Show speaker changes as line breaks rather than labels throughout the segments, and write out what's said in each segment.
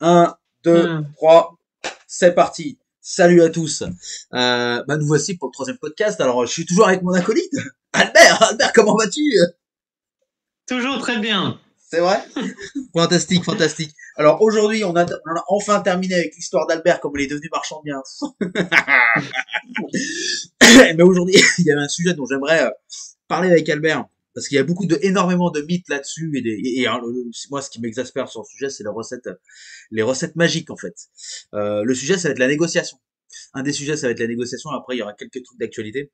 Un, deux,
Ah,
trois, c'est parti. Salut à tous. Nous voici pour le troisième podcast. Alors, je suis toujours avec mon acolyte, Albert. Albert, comment vas-tu?
toujours très bien.
C'est vrai? Fantastique, fantastique. Alors aujourd'hui, on a enfin terminé avec l'histoire d'Albert, comme il est devenu marchand de biens. Mais aujourd'hui, il y avait un sujet dont j'aimerais parler avec Albert. Parce qu'il y a énormément de mythes là-dessus moi, ce qui m'exaspère sur le sujet, c'est les recettes magiques en fait. Le sujet, ça va être la négociation. Un des sujets, ça va être la négociation. Après, il y aura quelques trucs d'actualité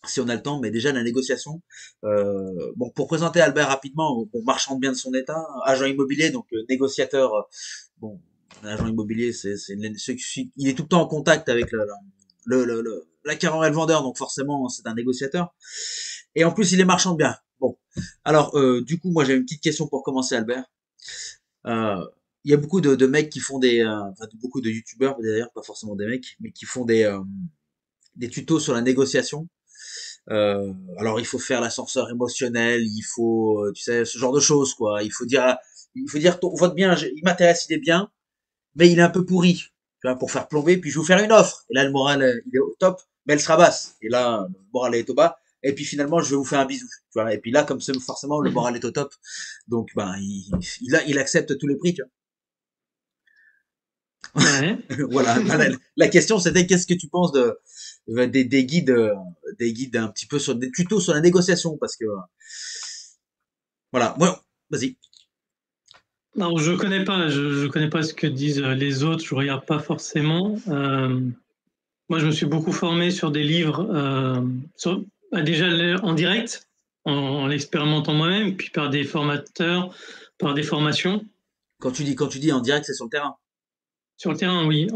si on a le temps, mais déjà la négociation. Bon, pour présenter Albert rapidement, bon, marchand de biens de son état, agent immobilier, donc négociateur. Bon, un agent immobilier, il est tout le temps en contact avec l'acquéreur et le vendeur, donc forcément, c'est un négociateur. Et en plus, il est marchand de biens. Bon, alors, du coup, moi, j'ai une petite question pour commencer, Albert. Euh, il y a beaucoup de mecs qui font beaucoup de youtubeurs d'ailleurs, pas forcément des mecs, mais qui font des tutos sur la négociation. Alors il faut faire l'ascenseur émotionnel, il faut, tu sais, ce genre de choses quoi. Il faut dire votre bien, il m'intéresse, il est bien, mais il est un peu pourri, tu vois, pour faire plomber. Puis je vais vous faire une offre. Et là le moral, il est au top, mais elle sera basse. Et là le moral est au bas. Et puis finalement je vais vous faire un bisou, tu vois. Et puis là comme forcément le moral est au top, donc il accepte tous les prix, tu
Ouais.
vois. Voilà. La question c'était qu'est-ce que tu penses des guides un petit peu sur des tutos sur la négociation parce que voilà. Moi, vas-y.
Alors, je connais pas ce que disent les autres, je regarde pas forcément. Moi, je me suis beaucoup formé sur des livres, déjà en direct, en l'expérimentant moi-même, puis par des formateurs, par des formations.
Quand tu dis en direct, c'est sur le terrain.
Sur le terrain, oui.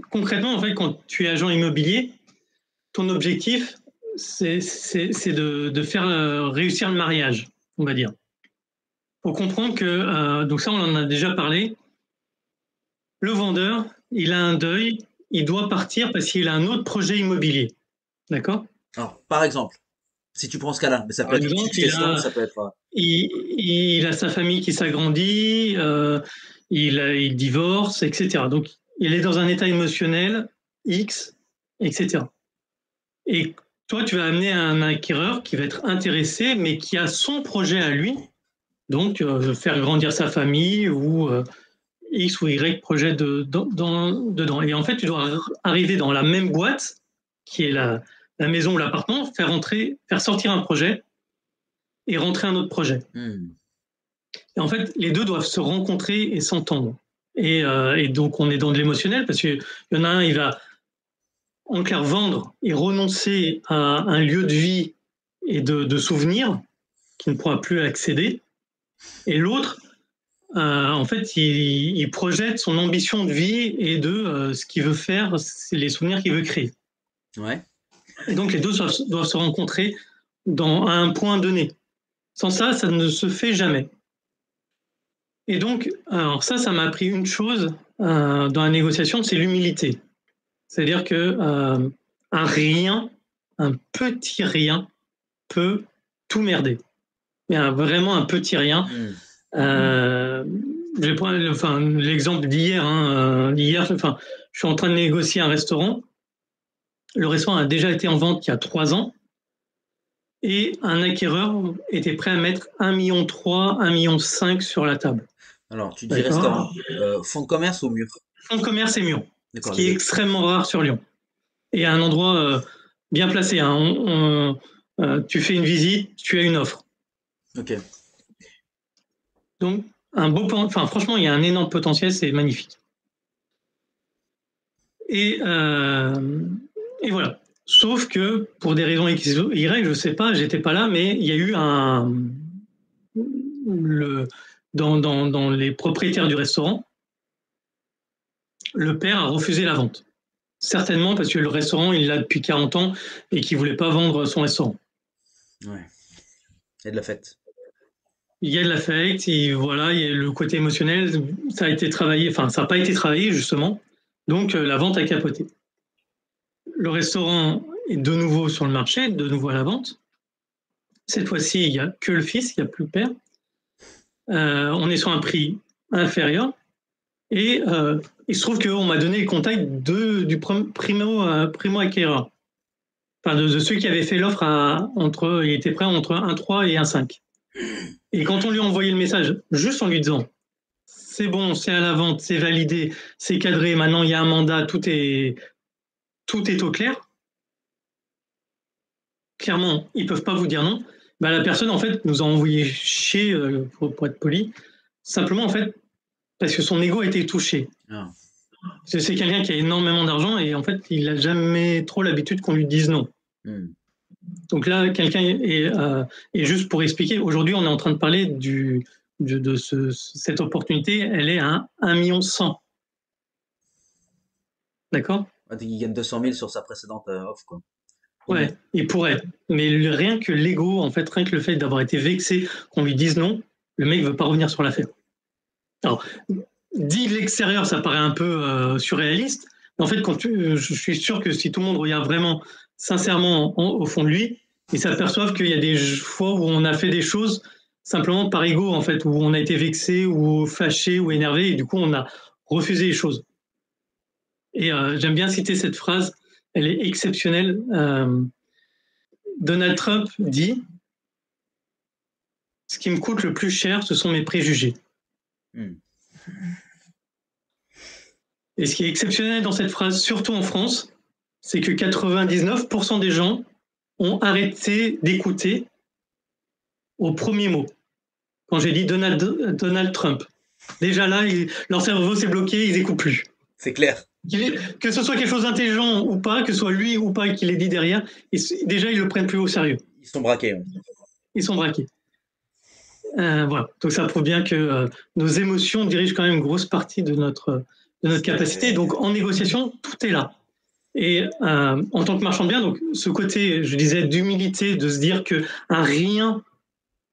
Concrètement, en fait, quand tu es agent immobilier, ton objectif, c'est de faire réussir le mariage, on va dire. Faut comprendre que, donc ça, on en a déjà parlé, le vendeur, il a un deuil, il doit partir parce qu'il a un autre projet immobilier. D'accord.
Alors, par exemple, si tu prends ce cas-là, mais ça peut
Par
être une
exemple,
succession, ça peut être.
il a sa famille qui s'agrandit, il divorce, etc. Donc, il est dans un état émotionnel X, etc. Et toi, tu vas amener un acquéreur qui va être intéressé, mais qui a son projet à lui, donc faire grandir sa famille ou X ou Y projet dedans. Et en fait, tu dois arriver dans la même boîte, qui est la maison ou l'appartement, faire sortir un projet et rentrer un autre projet.
Hmm.
Et en fait, les deux doivent se rencontrer et s'entendre. Et donc, on est dans de l'émotionnel parce qu'il y en a un, il va en clair vendre et renoncer à un lieu de vie et de souvenirs qui ne pourra plus accéder. Et l'autre, en fait, il projette son ambition de vie et de ce qu'il veut faire, c'est les souvenirs qu'il veut créer.
Ouais.
Et donc, les deux doivent se rencontrer à un point donné. Sans ça, ça ne se fait jamais. Et donc, alors ça m'a appris une chose dans la négociation, c'est l'humilité. C'est-à-dire que un rien, un petit rien, peut tout merder. Mais vraiment un petit rien.
Hmm.
Euh, je vais prendre l'exemple d'hier. Hier, je suis en train de négocier un restaurant. Le restaurant a déjà été en vente il y a 3 ans et un acquéreur était prêt à mettre 1,3 million, 1,5 million sur la table.
Alors, tu dis
D'accord.
restaurant. Fonds de commerce ou mur?
Fonds de commerce et mur, ce
D'accord, les
qui est
deux.
extrêmement rare sur Lyon. Et à un endroit bien placé. Hein. Tu fais une visite, tu as une offre.
Ok.
Donc, franchement, il y a un énorme potentiel, c'est magnifique. Et, euh, et voilà. Sauf que pour des raisons X, Y, je sais pas, j'étais pas là, mais il y a eu dans les propriétaires du restaurant, le père a refusé la vente. Certainement parce que le restaurant, il l'a depuis 40 ans et qu'il voulait pas vendre son restaurant.
Ouais. Et de la fête.
Il y a de l'affect, voilà, il y a le côté émotionnel, ça a été travaillé, enfin, ça n'a pas été travaillé, justement. Donc, la vente a capoté. Le restaurant est de nouveau sur le marché, de nouveau à la vente. Cette fois-ci, il n'y a que le fils, il n'y a plus le père. On est sur un prix inférieur. Et il se trouve qu'on m'a donné le contact du primo acquéreur. Enfin, de ceux qui avaient fait l'offre il était prêt entre 1,3 et 1,5. Et quand on lui a envoyé le message, juste en lui disant c'est bon, c'est à la vente, c'est validé, c'est cadré, maintenant il y a un mandat, tout est au clair. Clairement, ils peuvent pas vous dire non. Bah, la personne, en fait, nous a envoyé chier, pour être poli, simplement, en fait, parce que son ego a été touché.
Ah.
C'est quelqu'un qui a énormément d'argent et en fait, il n'a jamais trop l'habitude qu'on lui dise non. Donc là, quelqu'un et juste pour expliquer, aujourd'hui, on est en train de parler cette opportunité, elle est à 1,1 million. D'accord?
Il gagne 200 000 sur sa précédente offre, quoi.
Ouais, il pourrait. Mais rien que l'ego, en fait, rien que le fait d'avoir été vexé qu'on lui dise non, le mec veut pas revenir sur l'affaire. Alors, dit de l'extérieur, ça paraît un peu surréaliste. Mais en fait, je suis sûr que si tout le monde regarde vraiment sincèrement au fond de lui, ils s'aperçoivent qu'il y a des fois où on a fait des choses simplement par ego, en fait, où on a été vexé ou fâché ou énervé, et du coup, on a refusé les choses. Et j'aime bien citer cette phrase, elle est exceptionnelle. Donald Trump dit « Ce qui me coûte le plus cher, ce sont mes préjugés. » Et ce qui est exceptionnel dans cette phrase, surtout en France, c'est que 99% des gens ont arrêté d'écouter au premier mot. Quand j'ai dit Donald Trump, déjà là, leur cerveau s'est bloqué, ils n'écoutent plus.
C'est clair.
Que ce soit quelque chose d'intelligent ou pas, que ce soit lui ou pas qui l'ait dit derrière, déjà, ils le prennent plus au sérieux.
Ils sont braqués. Ouais.
Ils sont braqués. Voilà. Donc ça prouve bien que nos émotions dirigent quand même une grosse partie de notre capacité. Donc en négociation, tout est là. Et en tant que marchand de biens, donc ce côté, je disais, d'humilité, de se dire que un rien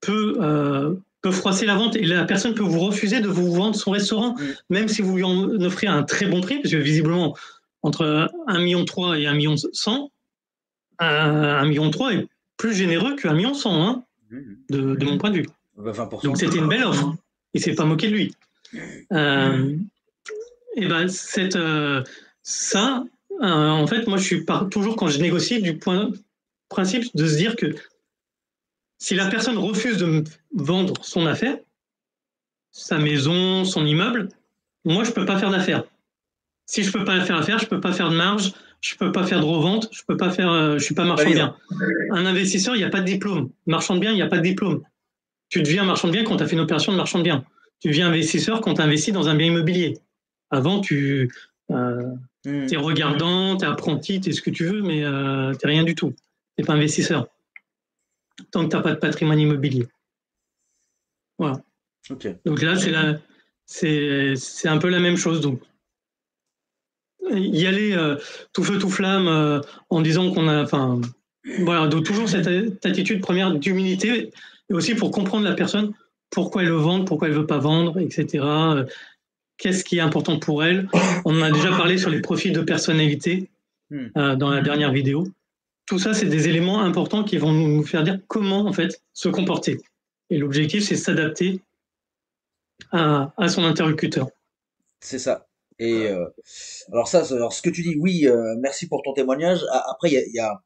peut froisser la vente et la personne peut vous refuser de vous vendre son restaurant, même si vous lui en offrez un très bon prix, parce que visiblement, entre 1,3 million et 1,1 million, 1,3 million est plus généreux que 1,1 million, hein, de mon point de vue.
20%.
Donc c'était une belle offre. Il s'est pas moqué de lui. Et ben ça, en fait, moi je suis toujours quand je négocie du principe de se dire que si la personne refuse de me vendre son affaire, sa maison, son immeuble, moi je peux pas faire d'affaires. Si je peux pas faire d'affaires, je peux pas faire de marge, je peux pas faire de revente, je peux pas faire, je suis pas marchand de biens. Un investisseur, il n'y a pas de diplôme. Marchand de biens, il n'y a pas de diplôme. Tu deviens marchand de biens quand tu as fait une opération de marchand de biens. Tu deviens investisseur quand tu investis dans un bien immobilier. Avant, tu es regardant, tu es apprenti, tu es ce que tu veux, mais tu n'es rien du tout. Tu n'es pas investisseur. Tant que tu n'as pas de patrimoine immobilier. Voilà.
Okay.
Donc là, c'est un peu la même chose. Donc, y aller tout feu, tout flamme en disant qu'on a. Enfin, voilà, donc toujours cette attitude première d'humilité, et aussi pour comprendre la personne, pourquoi elle veut vendre, pourquoi elle ne veut pas vendre, etc. Qu'est-ce qui est important pour elle. On en a déjà parlé sur les profils de personnalité dans la dernière vidéo. Tout ça, c'est des éléments importants qui vont nous faire dire comment, en fait, se comporter. Et l'objectif, c'est s'adapter à son interlocuteur.
C'est ça. Et alors ce que tu dis, oui, merci pour ton témoignage. Après, il y a...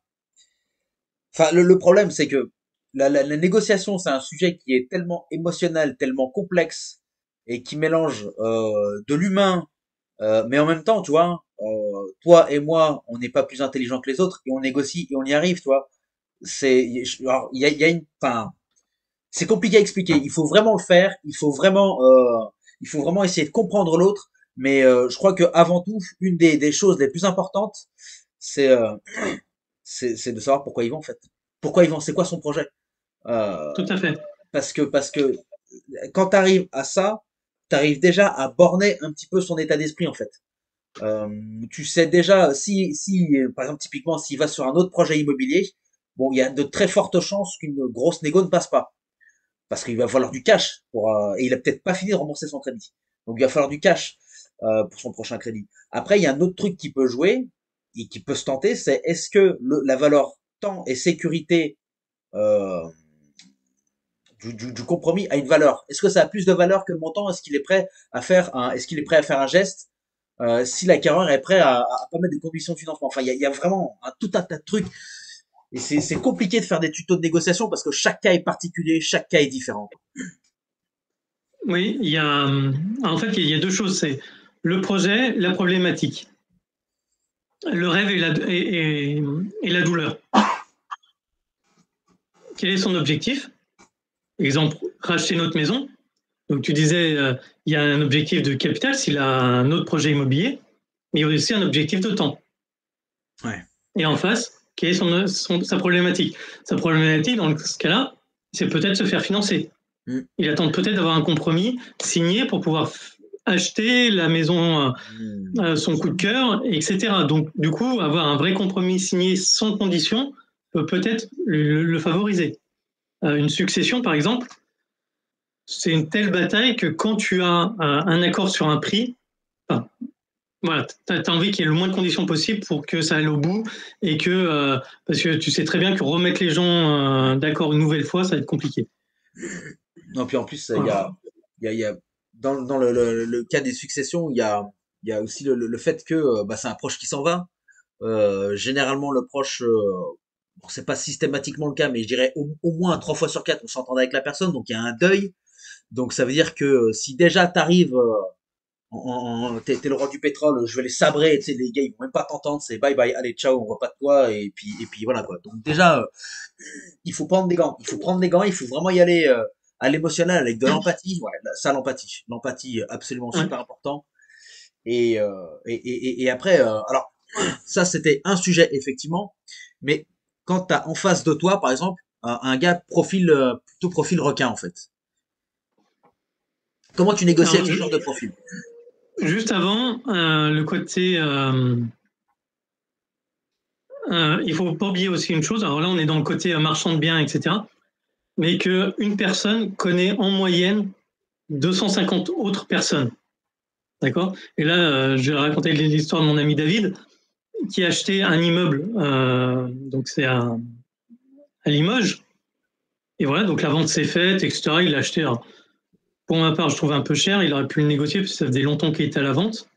Enfin, le problème, c'est que la négociation, c'est un sujet qui est tellement émotionnel, tellement complexe, et qui mélange de l'humain, mais en même temps, tu vois, toi et moi, on n'est pas plus intelligents que les autres, et on négocie et on y arrive, tu vois. Alors, il y a une, enfin, c'est compliqué à expliquer. Il faut vraiment le faire. Il faut vraiment essayer de comprendre l'autre. Mais je crois que avant tout, une des choses les plus importantes, c'est c'est de savoir pourquoi ils vont en fait. Pourquoi ils vont, c'est quoi son projet.
Tout à fait.
Parce que quand tu arrives à ça, tu arrives déjà à borner un petit peu son état d'esprit en fait. Tu sais déjà si par exemple typiquement s'il va sur un autre projet immobilier, bon il y a de très fortes chances qu'une grosse négo ne passe pas parce qu'il va falloir du cash et il a peut-être pas fini de rembourser son crédit. Donc il va falloir du cash pour son prochain crédit. Après il y a un autre truc qui peut jouer et qui peut se tenter, c'est est-ce que la valeur temps et sécurité euh, du compromis a une valeur. Est-ce que ça a plus de valeur que le montant? Est-ce qu'il est prêt à faire est-ce qu'il est prêt à faire un geste si l'acquéreur est prêt à pas mettre des conditions de financement? Enfin, il y a vraiment tout un tas de trucs. Et c'est compliqué de faire des tutos de négociation parce que chaque cas est particulier, chaque cas est différent.
Oui, en fait, il y a deux choses. C'est le projet, la problématique. Le rêve et la douleur. Quel est son objectif? Exemple, racheter notre maison. Donc tu disais, il y a un objectif de capital s'il a un autre projet immobilier, mais il y a aussi un objectif de temps.
Ouais.
Et en face, quelle est sa problématique? Sa problématique, dans ce cas-là, c'est peut-être se faire financer. Il attend peut-être d'avoir un compromis signé pour pouvoir acheter la maison, son coup de cœur, etc. Donc, du coup, avoir un vrai compromis signé sans condition peut peut-être le favoriser. Une succession, par exemple, c'est une telle bataille que quand tu as un accord sur un prix, enfin, voilà, tu as envie qu'il y ait le moins de conditions possible pour que ça aille au bout et que, parce que tu sais très bien que remettre les gens d'accord une nouvelle fois, ça va être compliqué.
Non, puis en plus, il y a dans le cas des successions, il y a aussi le fait que bah, c'est un proche qui s'en va. Généralement, le proche, bon, c'est pas systématiquement le cas, mais je dirais au moins 3 fois sur 4, on s'entend avec la personne, donc il y a un deuil. Donc ça veut dire que si déjà t'arrives t'es le roi du pétrole, je vais les sabrer, tu sais, les gars, ils vont même pas t'entendre, c'est bye bye, allez, ciao, on voit pas de toi, et puis voilà, quoi. Donc déjà, il faut prendre des gants, il faut prendre des gants, il faut vraiment y aller à l'émotionnel avec de l'empathie, ouais, ça, l'empathie, absolument
Ouais.
super important. Et après, alors, ça, c'était un sujet, effectivement, mais quand t'as en face de toi, par exemple, un gars plutôt profil requin, en fait. Comment tu négocies
Alors,
avec ce genre de profil?
juste avant, le côté, il faut pas oublier aussi une chose. Alors là, on est dans le côté marchand de biens, etc. Mais qu'une personne connaît en moyenne 250 autres personnes. D'accord? Et là, je vais raconter l'histoire de mon ami David, qui a acheté un immeuble, donc c'est à Limoges. Et voilà, donc la vente s'est faite, etc. Il l'a acheté. Alors, pour ma part, je trouve un peu cher. Il aurait pu le négocier parce que ça faisait longtemps qu'il était à la vente.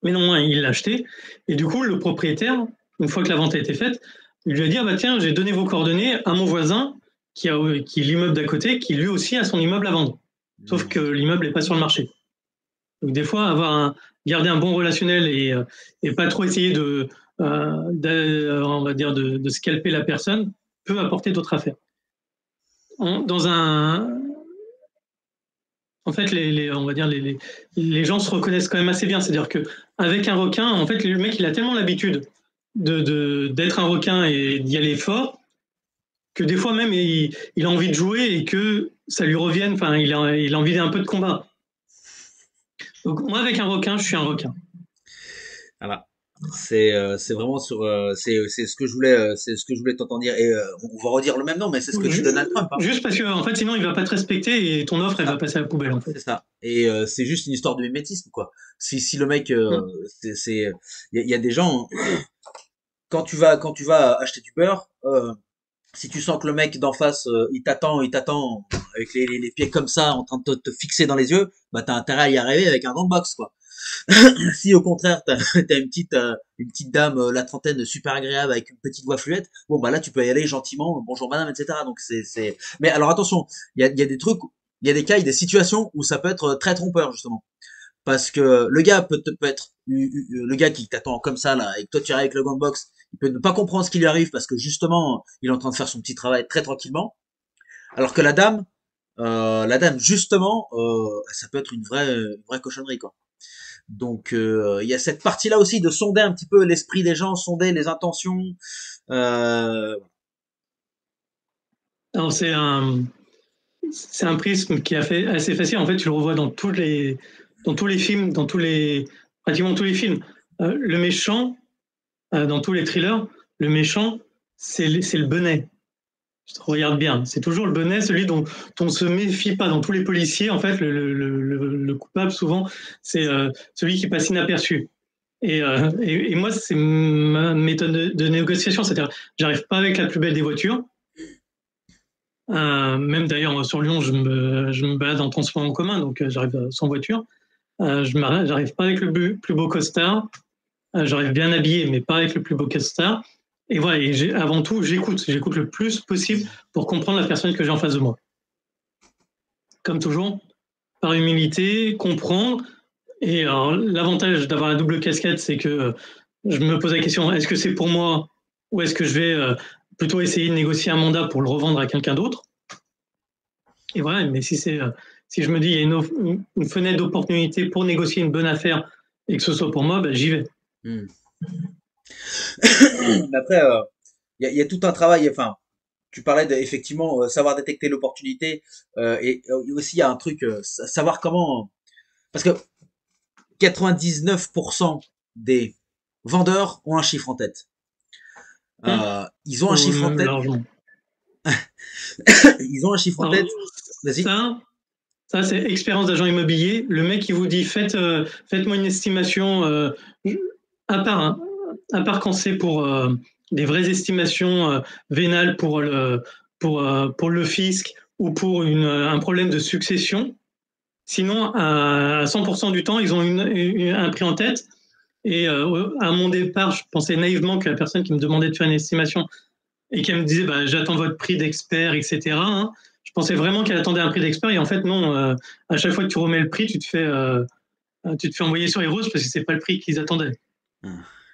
Mais non, il l'a acheté. Et du coup, le propriétaire, une fois que la vente a été faite, il lui a dit, ah bah tiens, j'ai donné vos coordonnées à mon voisin qui est l'immeuble d'à côté, qui lui aussi a son immeuble à vendre. Sauf que l'immeuble n'est pas sur le marché. Donc des fois, garder un bon relationnel et pas trop essayer on va dire de scalper la personne peut apporter d'autres affaires. En fait, on va dire les gens se reconnaissent quand même assez bien. C'est-à-dire que avec un requin, en fait, le mec il a tellement l'habitude d'être un requin et d'y aller fort que des fois même il a envie de jouer et que ça lui revienne. Enfin, il a envie d'un peu de combat. Donc moi, avec un requin, je suis un requin.
Voilà. C'est vraiment sur c'est ce que je voulais c'est ce que je voulais t'entendre dire et on va redire le même nom mais c'est ce que dit Donald Trump, hein.
Juste parce que en fait, sinon il va pas te respecter et ton offre elle va passer à la poubelle en fait.
C'est ça. Et c'est juste une histoire de mimétisme quoi. Si le mec c'est il y a des gens quand tu vas acheter du beurre si tu sens que le mec d'en face il t'attend avec les pieds comme ça en train de te fixer dans les yeux, bah t'as intérêt à y arriver avec un gant de boxe quoi. Si au contraire t'as une petite dame la trentaine super agréable avec une petite voix fluette, bon bah là tu peux y aller gentiment, bonjour madame, etc. Donc c'est. Mais alors attention, il y a des trucs, il y a des cas, il y a des situations où ça peut être très trompeur justement, parce que le gars peut être le gars qui t'attend comme ça là et que toi tu arrives avec le gant de boxe, il peut ne pas comprendre ce qui lui arrive parce que justement il est en train de faire son petit travail très tranquillement, alors que la dame justement, ça peut être une vraie cochonnerie quoi. Donc il y a cette partie-là aussi de sonder un petit peu l'esprit des gens, sonder les intentions. Euh,
Alors c'est un prisme qui est assez facile. En fait, tu le revois dans tous les films, pratiquement tous les films. Le méchant, dans tous les thrillers, le méchant, c'est le benet. Je te regarde bien. C'est toujours le benet, celui dont on se méfie pas. Dans tous les policiers, en fait, le coupable, souvent, c'est celui qui passe inaperçu. Et moi, c'est ma méthode de négociation. C'est-à-dire, j'arrive pas avec la plus belle des voitures. Même d'ailleurs sur Lyon, je me balade en transport en commun, donc j'arrive sans voiture. J'arrive pas avec le plus beau costard. J'arrive bien habillé, mais pas avec le plus beau costard. Et voilà, et avant tout, j'écoute le plus possible pour comprendre la personne que j'ai en face de moi. Comme toujours, par humilité, comprendre. Et alors, l'avantage d'avoir la double casquette, c'est que je me pose la question, est-ce que c'est pour moi ou est-ce que je vais plutôt essayer de négocier un mandat pour le revendre à quelqu'un d'autre? Et voilà, mais si je me dis il y a une fenêtre d'opportunité pour négocier une bonne affaire et que ce soit pour moi, ben, j'y vais.
Hmm. Mais après, y a tout un travail. Enfin, tu parlais effectivement savoir détecter l'opportunité et aussi il y a un truc, savoir comment. Parce que 99% des vendeurs ont un chiffre en tête. Ils ont un chiffre en
Même
tête.
largement.
Ils ont un chiffre en
Alors,
tête. Vas-y.
ça c'est expérience d'agent immobilier. Le mec qui vous dit faites-moi une estimation, à part, hein, à part quand c'est pour des vraies estimations vénales pour le fisc ou pour un problème de succession. Sinon, à 100% du temps, ils ont un prix en tête. Et à mon départ, je pensais naïvement que la personne qui me demandait de faire une estimation et qu'elle me disait bah, j'attends votre prix d'expert, etc. Hein, je pensais vraiment qu'elle attendait un prix d'expert et en fait non. À chaque fois que tu remets le prix, tu te fais envoyer sur les roses parce que c'est pas le prix qu'ils attendaient.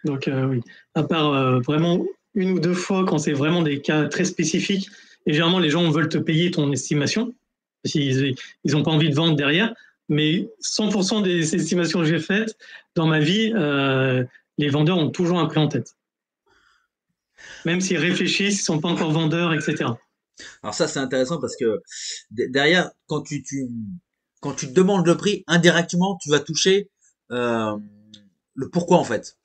Donc oui, à part vraiment une ou deux fois quand c'est vraiment des cas très spécifiques et généralement les gens veulent te payer ton estimation parce qu'ils n'ont pas envie de vendre derrière. Mais 100% des estimations que j'ai faites dans ma vie, les vendeurs ont toujours un prix en tête. Même s'ils réfléchissent, ils ne sont pas encore vendeurs, etc.
Alors ça, c'est intéressant parce que derrière, quand tu te demandes le prix, indirectement, tu vas toucher le pourquoi en fait.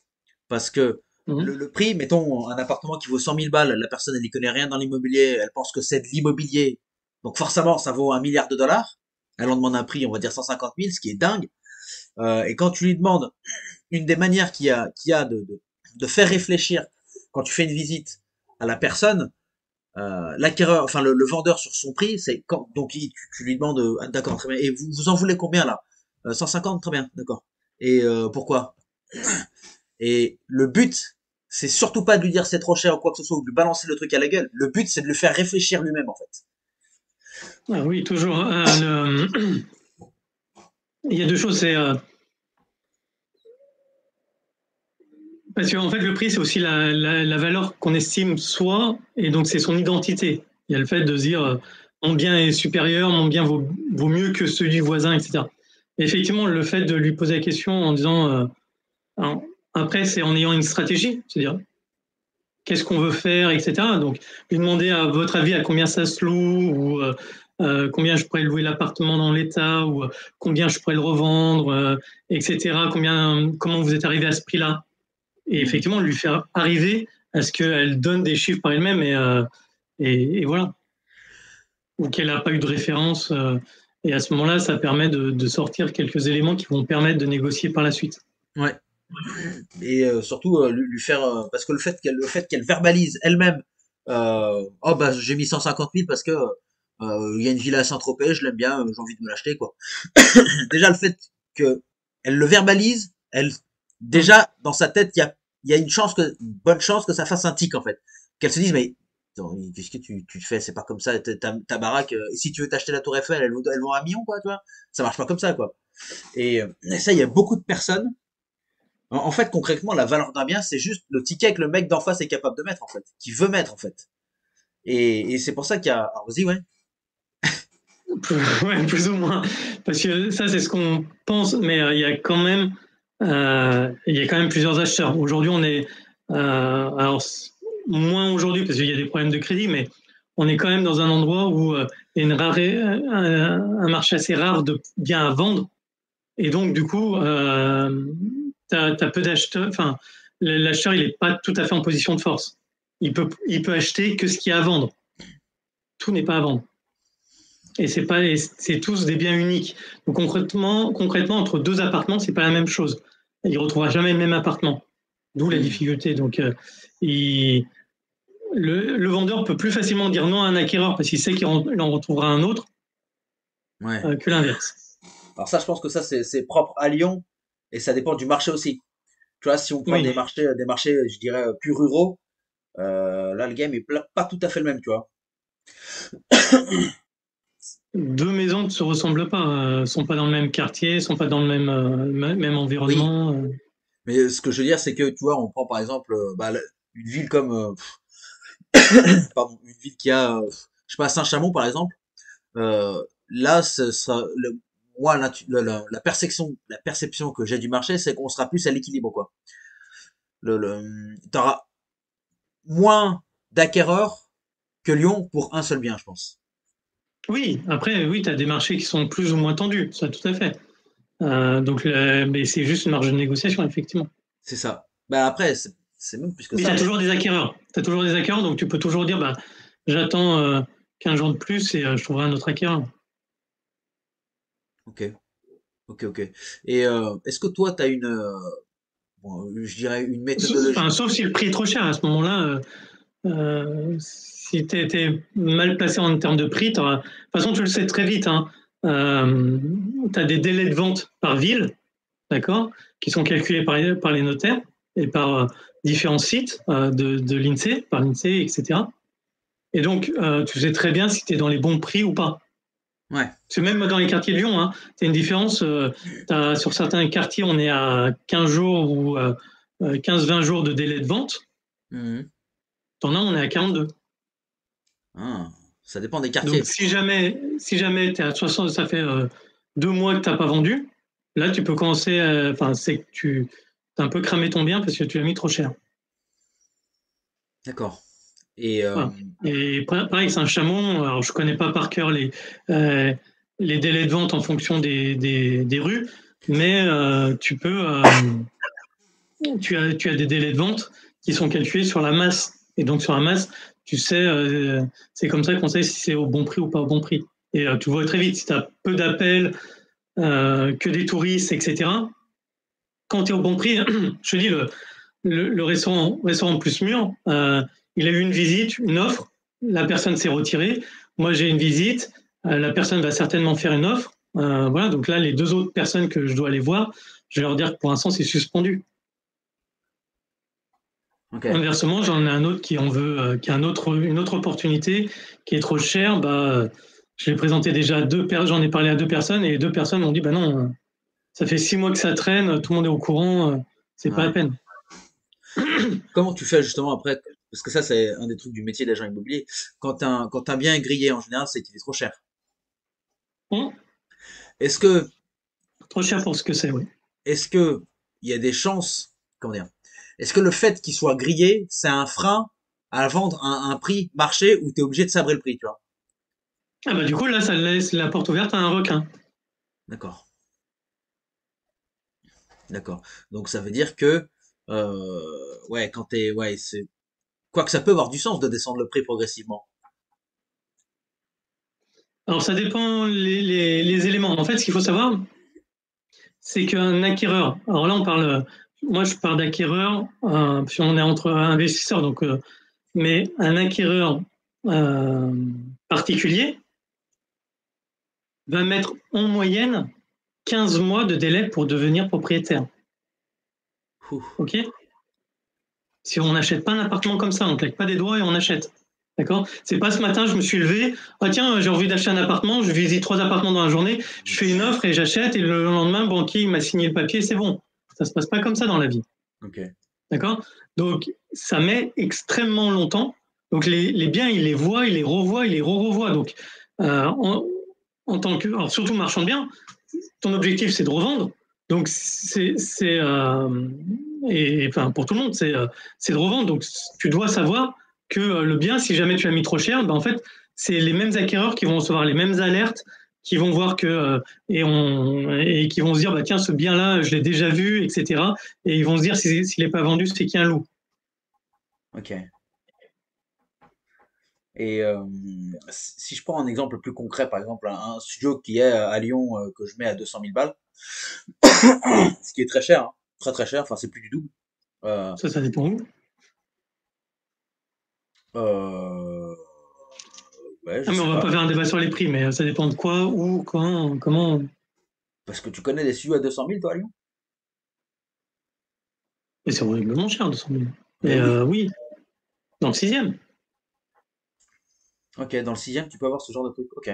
Parce que le prix, mettons un appartement qui vaut 100 000 balles, la personne elle n'y connaît rien dans l'immobilier, elle pense que c'est de l'immobilier, donc forcément ça vaut 1 milliard de dollars. Elle en demande un prix, on va dire 150 000, ce qui est dingue. Et quand tu lui demandes une des manières qu'il y a de faire réfléchir quand tu fais une visite à la personne, l'acquéreur, enfin le vendeur sur son prix, c'est quand donc tu lui demandes ah, d'accord très bien et vous en voulez combien là 150 très bien d'accord et pourquoi et le but c'est surtout pas de lui dire c'est trop cher ou quoi que ce soit ou de lui balancer le truc à la gueule, le but c'est de le faire réfléchir lui-même en fait.
Ah oui, toujours. Il y a deux choses, c'est parce qu'en fait le prix c'est aussi la valeur qu'on estime soi et donc c'est son identité. Il y a le fait de se dire mon bien est supérieur, mon bien vaut mieux que celui du voisin, etc. Et effectivement, le fait de lui poser la question en disant alors, après c'est en ayant une stratégie, c'est-à-dire qu'est-ce qu'on veut faire, etc. Donc, lui demander à votre avis à combien ça se loue, ou combien je pourrais louer l'appartement dans l'état, ou combien je pourrais le revendre, etc. Comment vous êtes arrivé à ce prix-là. Et effectivement, lui faire arriver à ce qu'elle donne des chiffres par elle-même et voilà. Ou qu'elle n'a pas eu de référence. Et à ce moment-là, ça permet de sortir quelques éléments qui vont permettre de négocier par la suite.
Ouais. Et surtout lui faire parce que le fait qu'elle verbalise elle-même oh bah j'ai mis 150 000 parce que il y a une villa à Saint-Tropez, je l'aime bien, j'ai envie de me l'acheter quoi. Déjà le fait que elle le verbalise, elle déjà dans sa tête il y a une bonne chance que ça fasse un tic en fait, qu'elle se dise mais qu'est-ce que tu fais, c'est pas comme ça ta baraque et si tu veux t'acheter la Tour Eiffel elle vaut 1 million quoi, tu vois, ça marche pas comme ça quoi. Et ça il y a beaucoup de personnes en fait, concrètement, la valeur d'un bien, c'est juste le ticket que le mec d'en face est capable de mettre, en fait, qui veut mettre, en fait. Et c'est pour ça qu'il y a. Alors, vas-y, ouais.
Ouais, plus ou moins. Parce que ça, c'est ce qu'on pense, mais il y a quand même plusieurs acheteurs. Aujourd'hui, on est, alors moins aujourd'hui parce qu'il y a des problèmes de crédit, mais on est quand même dans un endroit où il y a un marché assez rare de biens à vendre. Et donc, du coup, t'as peu d'acheteurs. Enfin, l'acheteur, il n'est pas tout à fait en position de force. Il peut acheter que ce qu'il y a à vendre. Tout n'est pas à vendre. Et c'est tous des biens uniques. Donc concrètement, entre deux appartements, c'est pas la même chose. Il ne retrouvera jamais le même appartement. D'où la difficulté. Donc, le vendeur peut plus facilement dire non à un acquéreur parce qu'il sait qu'il en retrouvera un autre
Ouais.
que l'inverse.
Alors ça, je pense que ça, c'est propre à Lyon et ça dépend du marché aussi. Tu vois, si on prend
Oui,
des marchés, je dirais, plus ruraux, là, le game est pas tout à fait le même, tu vois.
deux maisons ne se ressemblent pas, sont pas dans le même quartier, sont pas dans le même
Oui,
environnement.
mais ce que je veux dire, c'est que, tu vois, on prend par exemple une ville comme, pardon, une ville qui a, je sais pas, Saint-Chamond, par exemple. Là, moi, la perception que j'ai du marché, c'est qu'on sera plus à l'équilibre, quoi. T'auras moins d'acquéreurs que Lyon pour un seul bien, je pense.
Oui, après, oui, tu as des marchés qui sont plus ou moins tendus, ça tout à fait. Donc, mais c'est juste une marge de négociation, effectivement.
C'est ça. Bah après, c'est même plus que
Mais tu
ça.
as toujours des acquéreurs. Tu as toujours des acquéreurs, donc tu peux toujours dire, bah, j'attends 15 jours de plus et je trouverai un autre acquéreur.
Ok, ok. Et est-ce que toi, tu as bon, je dirais une
Enfin,
méthodologie?
sauf si le prix est trop cher. À ce moment-là, si tu étais mal placé en termes de prix, de toute façon, tu le sais très vite. Hein. Tu as des délais de vente par ville, d'accord, qui sont calculés par les notaires et par différents sites de l'INSEE, par l'INSEE, etc. Et donc, tu sais très bien si tu es dans les bons prix ou pas.
Ouais.
C'est même dans les quartiers de Lyon, hein, tu as une différence. Sur certains quartiers, on est à 15 jours ou 15-20 jours de délai de vente.
Mhm.
T'en as, on est à 42.
Ah, ça dépend des
Donc,
quartiers.
si jamais tu es à 60, ça fait 2 mois que tu n'as pas vendu, là, tu peux commencer. Enfin, c'est que tu as un peu cramé ton bien parce que tu l'as mis trop cher.
D'accord. Et
Voilà. Et pareil, c'est un chamon. Alors, je connais pas par cœur euh, les délais de vente en fonction des rues, mais tu as des délais de vente qui sont calculés sur la masse. Et donc, sur la masse, tu sais, c'est comme ça qu'on sait si c'est au bon prix ou pas au bon prix. Et tu vois très vite, si tu as peu d'appels, que des touristes, etc., quand tu es au bon prix, je te dis, le restaurant plus mûr, il a eu une visite, une offre, la personne s'est retirée. Moi, j'ai une visite, la personne va certainement faire une offre. Voilà, donc là, les deux autres personnes que je dois aller voir, je vais leur dire que pour l'instant, c'est suspendu.
ok.
Inversement, j'en ai un autre qui en veut, qui a une autre opportunité qui est trop chère. Bah, je l'ai présenté déjà à j'en ai parlé à 2 personnes et les 2 personnes m'ont dit bah non, ça fait 6 mois que ça traîne, tout le monde est au courant, c'est pas la
Ouais.
peine.
Et comment tu fais justement après? Parce que ça, c'est un des trucs du métier d'agent immobilier. Quand un bien est grillé, en général, c'est qu'il est trop cher.
Bon,
Est-ce que,
trop cher pour ce que c'est, oui.
est-ce que il y a des chances, comment dire? Est-ce que le fait qu'il soit grillé, c'est un frein à vendre un prix marché où tu es obligé de sabrer le prix, tu vois?
Ah bah du coup là, ça laisse la porte ouverte à un requin.
D'accord. D'accord. Donc ça veut dire que ouais, ouais, c'est quoique ça peut avoir du sens de descendre le prix progressivement.
Alors ça dépend les éléments. En fait, ce qu'il faut savoir, c'est qu'un acquéreur. Alors là, moi je parle d'acquéreur, puis on est entre investisseurs, donc mais un acquéreur euh, particulier va mettre en moyenne 15 mois de délai pour devenir propriétaire.
Ouh.
OK? Si on n'achète pas un appartement comme ça, on ne claque pas des doigts et on achète. D'accord? C'est pas ce matin, je me suis levé, ah tiens, j'ai envie d'acheter un appartement, je visite 3 appartements dans la journée, je fais une offre et j'achète, et le lendemain, le banquier m'a signé le papier, c'est bon. Ça se passe pas comme ça dans la vie.
Ok.
D'accord? Donc, ça met extrêmement longtemps. Donc, les biens, il les voit, il les revoit, il les re-revoit. Donc, euh, en, en tant que, alors surtout marchand de biens, ton objectif, c'est de revendre. Donc, et enfin, pour tout le monde, c'est de revendre. Donc, tu dois savoir que le bien, si jamais tu l'as mis trop cher, ben, en fait, c'est les mêmes acquéreurs qui vont recevoir les mêmes alertes, qui vont voir et qui vont se dire, bah, tiens, ce bien-là, je l'ai déjà vu, etc. Et ils vont se dire, s'il n'est pas vendu, c'est qu'il y a un loup.
Ok. Et si je prends un exemple plus concret, par exemple un studio qui est à Lyon que je mets à 200 000 balles, ce qui est très cher, hein, très très cher, enfin c'est plus du double. Euh,
Ça dépend où.
Euh, ouais, je
Ah, mais
sais
on va pas
pas.
faire un débat sur les prix, mais ça dépend de quoi, où, quand, comment.
Parce que tu connais des studios à 200 000, toi, à Lyon?
Et c'est horriblement cher, 200 000.
Ben
Mais
oui.
oui, dans le sixième.
Ok, dans le sixième, tu peux avoir ce genre de truc. Ok.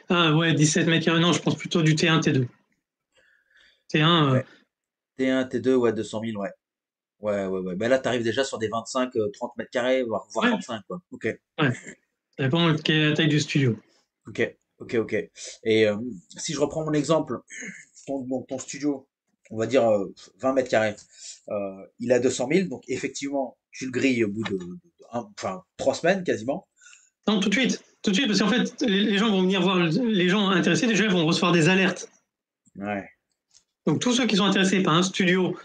Ah ouais, 17 mètres carrés. Non, je pense plutôt du T1, T2. T1,
Ouais. T1, T2, ouais, 200 000, ouais. Ouais, ouais, ouais. Ben là, t'arrives déjà sur des 25, 30 mètres carrés, voire
ouais,
35, quoi. Ok.
ouais. Ça dépend de quelle est la taille du studio.
Ok. Ok, ok. Et si je reprends mon exemple, donc ton studio, on va dire 20 mètres carrés, il a 200 000, donc effectivement, tu le grilles au bout enfin, 3 semaines quasiment.
Non, tout de suite. Tout de suite, parce qu'en fait, les gens vont venir voir, les gens intéressés, déjà, ils vont recevoir des alertes.
Ouais.
Donc, tous ceux qui sont intéressés par un studio,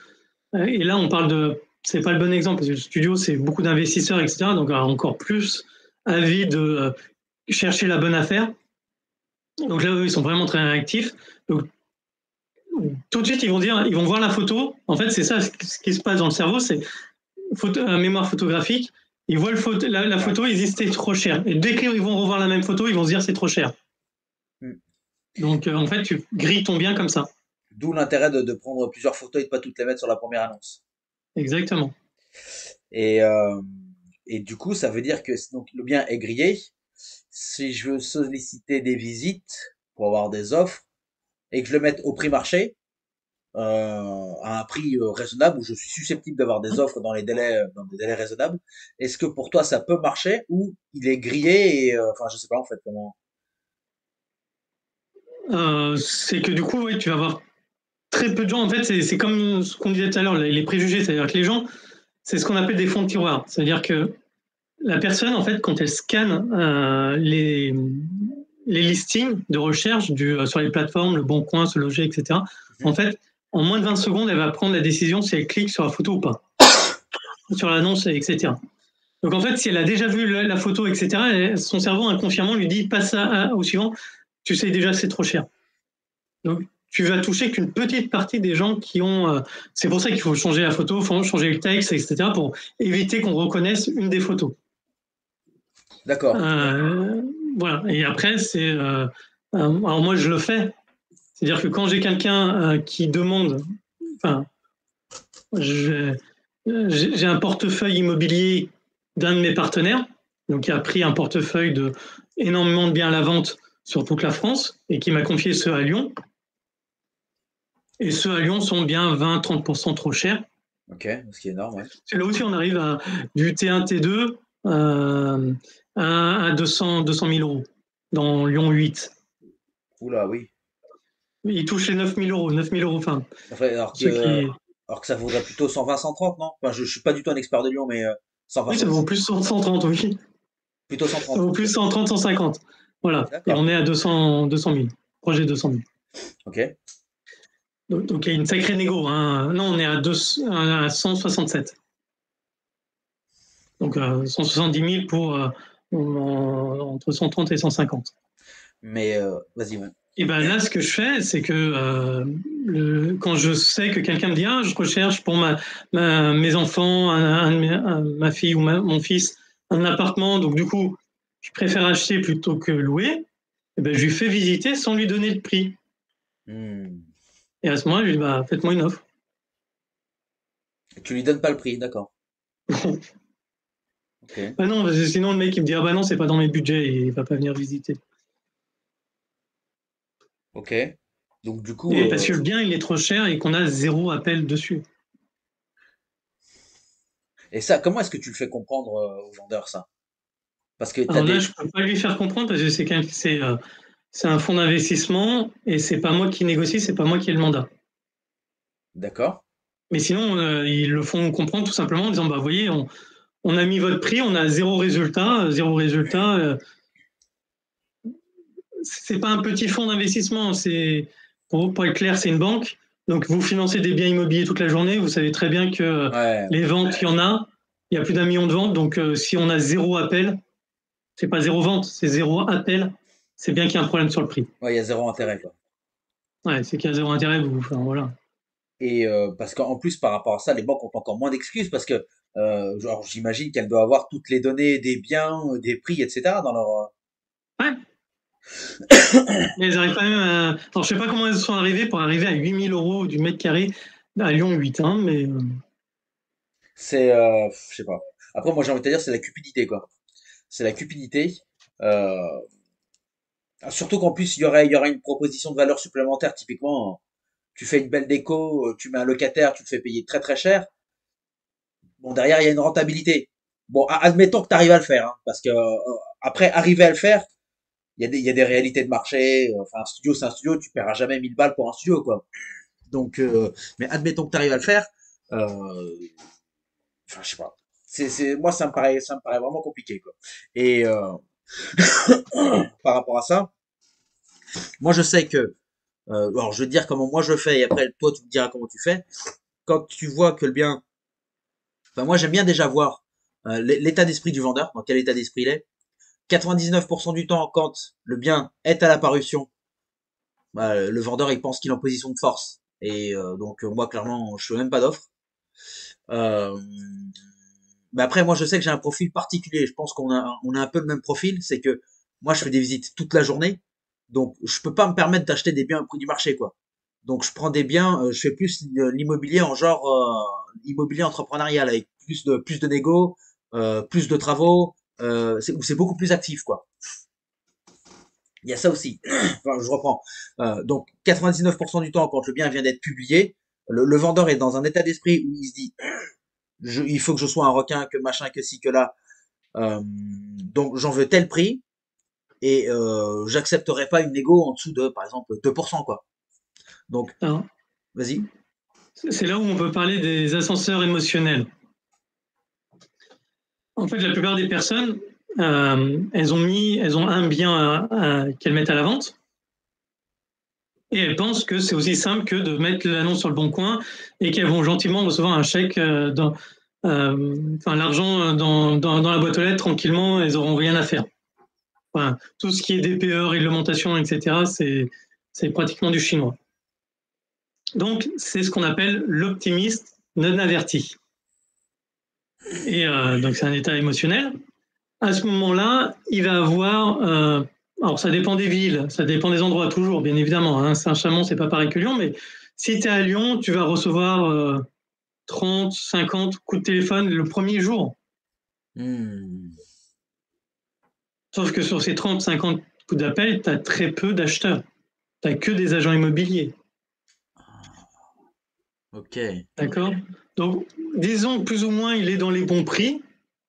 et là, on parle de. C'est pas le bon exemple, parce que le studio, c'est beaucoup d'investisseurs, etc. Donc, encore plus avis de chercher la bonne affaire. Donc là, eux, ils sont vraiment très réactifs. Donc, tout de suite, ils vont dire, ils vont voir la photo. En fait, c'est ça ce qui se passe dans le cerveau, c'est mémoire photographique. Ils voient la
Ouais.
photo, ils disent c'est trop cher. Et dès qu'ils vont revoir la même photo, ils vont se dire c'est trop cher.
Hmm.
Donc en fait, tu grilles ton bien comme ça.
D'où l'intérêt de prendre plusieurs photos et de pas toutes les mettre sur la première annonce.
Exactement.
Et, euh, et du coup, ça veut dire que donc, le bien est grillé. Si je veux solliciter des visites pour avoir des offres et que je le mette au prix marché, à un prix raisonnable où je suis susceptible d'avoir des offres dans des délais raisonnables, est-ce que pour toi ça peut marcher ou il est grillé et enfin je sais pas en fait comment.
C'est que du coup, ouais, tu vas avoir très peu de gens. En fait, c'est comme ce qu'on disait tout à l'heure, les préjugés. C'est-à-dire que les gens, c'est ce qu'on appelle des fonds de tiroir. C'est-à-dire que la personne, en fait, quand elle scanne les listings de recherche sur les plateformes, le Bon Coin, Se Loger, etc., en
Mhm.
fait, en moins de 20 secondes, elle va prendre la décision si elle clique sur la photo ou pas, sur l'annonce, etc. Donc en fait, si elle a déjà vu la photo, etc., son cerveau inconsciemment lui dit passe au suivant, tu sais déjà que c'est trop cher. Donc tu vas toucher qu'une petite partie des gens qui ont. C'est pour ça qu'il faut changer la photo, faut changer le texte, etc., pour éviter qu'on reconnaisse une des photos.
D'accord.
Euh, voilà. Et après, alors moi, je le fais. C'est-à-dire que quand j'ai quelqu'un qui demande. Enfin, j'ai un portefeuille immobilier d'un de mes partenaires, donc qui a pris un portefeuille de énormément de biens à la vente sur toute la France et qui m'a confié ceux à Lyon. Et ceux à Lyon sont bien 20-30% trop chers.
Ok, ce qui est énorme, ouais.
C'est là aussi, on arrive à du T1, T2 à 200 000 euros dans Lyon 8.
Oula, oui.
Il touche les 9 000 euros. 9 000 euros, enfin,
Alors
ceux qui.
alors que ça vaudrait plutôt 120, 130, non? Enfin, je suis pas du tout un expert de Lyon, mais 120,
Oui, ça vaut plus 130, oui.
plutôt
Ça
130.
vaut plus
Ok.
130, 150. Voilà. Et
D'accord.
on est à 200 000. Projet 200 000.
Ok.
Donc il y a une sacrée négo. Hein. Non, on est à 167. Donc 170 000 pour entre 130 et 150.
Mais vas-y, ouais.
Et ben là, ce que je fais, c'est que quand je sais que quelqu'un me dit ah, je recherche pour mes enfants, ma fille ou mon fils, un appartement, donc du coup, je préfère acheter plutôt que louer, et ben, je lui fais visiter sans lui donner le prix.
Hmm.
Et à ce moment-là, je lui dis bah, faites-moi une offre.
Tu lui donnes pas le prix, d'accord. Ok.
Bah non, parce que sinon le mec il me dit ah bah non, c'est pas dans mes budgets et il va pas venir visiter.
Ok. Donc du coup,
Et parce que le bien il est trop cher et qu'on a zéro appel dessus.
et ça, comment est-ce que tu le fais comprendre aux vendeurs ça? Parce que t'as
Alors là,
des.
je peux pas lui faire comprendre parce que c'est un fonds d'investissement et c'est pas moi qui négocie, c'est pas moi qui ai le mandat.
D'accord.
Mais sinon, ils le font comprendre tout simplement en disant bah vous voyez, on a mis votre prix, on a zéro résultat, zéro résultat. C'est pas un petit fonds d'investissement, c'est pour être clair, c'est une banque. Donc vous financez des biens immobiliers toute la journée, vous savez très bien que
Ouais.
les ventes, il y en a, il y a plus d'un million de ventes, donc si on a zéro appel, c'est pas zéro vente, c'est zéro appel, c'est bien qu'il y a un problème sur le prix.
Ouais, il y a zéro intérêt, quoi.
Ouais, c'est qu'il y a zéro intérêt, enfin, voilà.
Et parce qu'en plus, par rapport à ça, les banques ont encore moins d'excuses parce que Genre, j'imagine qu'elle doit avoir toutes les données des biens, des prix, etc. dans leur.
Ouais, mais ils arrivent quand même à... Alors, je sais pas comment elles sont arrivées pour arriver à 8 000 € du mètre carré à Lyon 8, hein, mais
C'est, je sais pas. Après, moi, j'ai envie de te dire, c'est la cupidité, quoi. C'est la cupidité. Euh, Surtout qu'en plus, il y aurait une proposition de valeur supplémentaire. Typiquement, tu fais une belle déco, tu mets un locataire, tu le fais payer très très cher. Bon, derrière, il y a une rentabilité. Bon, admettons que tu arrives à le faire, hein, parce que après, arriver à le faire, il y a des réalités de marché. Enfin, un studio, c'est un studio, tu paieras jamais 1000 balles pour un studio, quoi. Donc, mais admettons que tu arrives à le faire. Euh, Enfin, je sais pas. Moi, ça me paraît vraiment compliqué, quoi. Et par rapport à ça, moi, je sais que, alors, je vais te dire comment moi je fais, et après, toi, tu me diras comment tu fais. Quand tu vois que le bien, enfin, moi, j'aime bien déjà voir l'état d'esprit du vendeur, dans quel état d'esprit il est. 99% du temps, quand le bien est à la parution, bah, le vendeur, il pense qu'il est en position de force. Et donc, moi, clairement, je fais même pas d'offre. Euh, Mais après, moi, je sais que j'ai un profil particulier. Je pense qu'on a un peu le même profil. C'est que moi, je fais des visites toute la journée. Donc, je peux pas me permettre d'acheter des biens au prix du marché, quoi. Donc, je prends des biens, je fais plus l'immobilier en genre immobilier entrepreneurial avec plus de négo, plus de travaux, où c'est beaucoup plus actif, quoi. Il y a ça aussi. Enfin, je reprends. Donc, 99% du temps, quand le bien vient d'être publié, le vendeur est dans un état d'esprit où il se dit, il faut que je sois un requin, que machin, que ci, que là. Donc j'en veux tel prix et j'accepterai pas une négo en dessous de, par exemple, 2%, quoi. Donc,
alors,
vas-y.
c'est là où on peut parler des ascenseurs émotionnels. En fait, la plupart des personnes, elles ont un bien qu'elles mettent à la vente et elles pensent que c'est aussi simple que de mettre l'annonce sur le bon coin et qu'elles vont gentiment recevoir un chèque l'argent dans la boîte aux lettres tranquillement, elles n'auront rien à faire. Enfin, tout ce qui est DPE, réglementation, etc., c'est pratiquement du chinois. Donc, c'est ce qu'on appelle l'optimiste non averti. Et donc, c'est un état émotionnel. À ce moment-là, il va avoir... alors, ça dépend des villes, ça dépend des endroits, toujours, bien évidemment. Hein. Saint-Chamond, c'est pas pareil que Lyon, mais si tu es à Lyon, tu vas recevoir 30, 50 coups de téléphone le premier jour.
Hmm.
Sauf que sur ces 30, 50 coups d'appel, tu as très peu d'acheteurs. Tu n'as que des agents immobiliers.
Ok.
D'accord. Donc, disons que plus ou moins, il est dans les bons prix.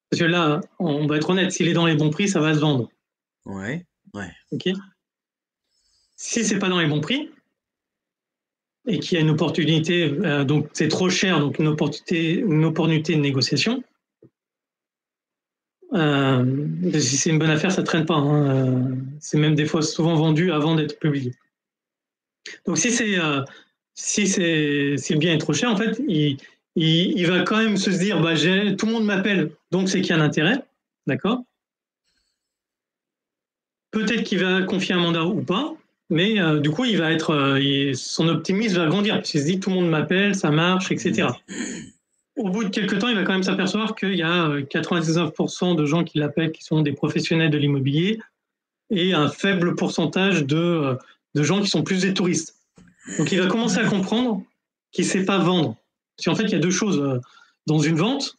Parce que là, on va être honnête, s'il est dans les bons prix, ça va se vendre.
Ouais. Ouais.
Ok. Si c'est pas dans les bons prix et qu'il y a une opportunité, donc c'est trop cher, donc une opportunité de négociation. Si c'est une bonne affaire, ça traîne pas. Hein. C'est même des fois souvent vendu avant d'être publié. Donc si le bien est trop cher, en fait, il va quand même se dire, bah, tout le monde m'appelle, donc c'est qu'il y a un intérêt, d'accord. Peut-être qu'il va confier un mandat ou pas, mais du coup, il va être, son optimisme va grandir, parce qu'il se dit, tout le monde m'appelle, ça marche,
Hmm.
etc. Au bout de quelques temps, il va quand même s'apercevoir qu'il y a 99% de gens qui l'appellent qui sont des professionnels de l'immobilier et un faible pourcentage de gens qui sont plus des touristes. Donc, il va commencer à comprendre qu'il ne sait pas vendre. Parce qu'en fait, il y a deux choses. Dans une vente,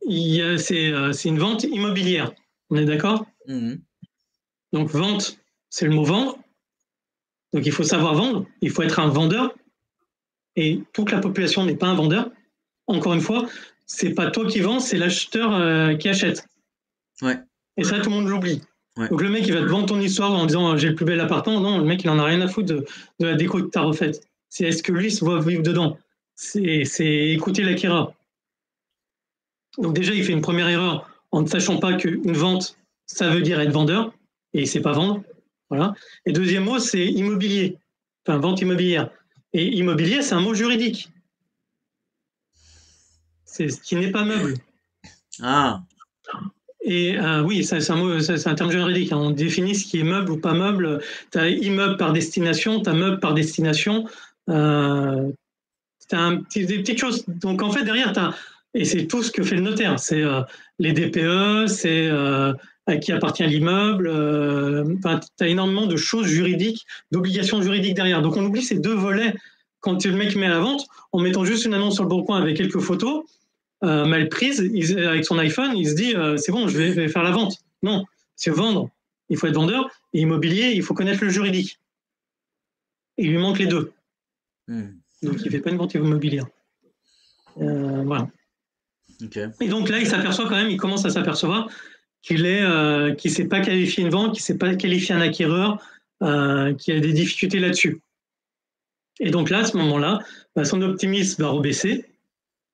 c'est une vente immobilière. On est d'accord?
Hmm.
Donc, vente, c'est le mot vendre. Donc, il faut savoir vendre. Il faut être un vendeur. Et toute la population n'est pas un vendeur. Encore une fois, c'est pas toi qui vends, c'est l'acheteur qui achète.
Ouais.
Et ça, tout le monde l'oublie.
Ouais.
Donc, le mec, il va te vendre ton histoire en disant j'ai le plus bel appartement. Non, le mec, il en a rien à foutre de la déco que tu as refaite. C'est est-ce que lui se voit vivre dedans? C'est écouter l'acquéreur. Donc déjà, il fait une première erreur en ne sachant pas qu'une vente, ça veut dire être vendeur, et il ne sait pas vendre. Voilà. Et deuxième mot, c'est immobilier. Enfin, vente immobilière. Et immobilier, c'est un mot juridique. C'est ce qui n'est pas meuble.
Ah.
Et oui, c'est un terme juridique. Hein. On définit ce qui est meuble ou pas meuble. Tu as immeuble par destination, tu as meuble par destination. des petites choses. Donc, en fait, derrière, et c'est tout ce que fait le notaire. C'est les DPE, c'est à qui appartient l'immeuble. Tu as énormément de choses juridiques, d'obligations juridiques derrière. Donc, on oublie ces deux volets quand le mec met à la vente, en mettant juste une annonce sur le bon coin avec quelques photos, mal prises, avec son iPhone, il se dit c'est bon, je vais faire la vente. Non, c'est vendre. Il faut être vendeur. Et immobilier, il faut connaître le juridique. Et il lui manque les deux. Donc, il ne fait pas une vente immobilière. Voilà.
Okay.
Et donc là, il commence à s'apercevoir qu'il ne sait pas qualifier une vente, qu'il ne sait pas qualifier un acquéreur, qu'il y a des difficultés là-dessus. Et donc là, à ce moment-là, son optimisme va rebaisser.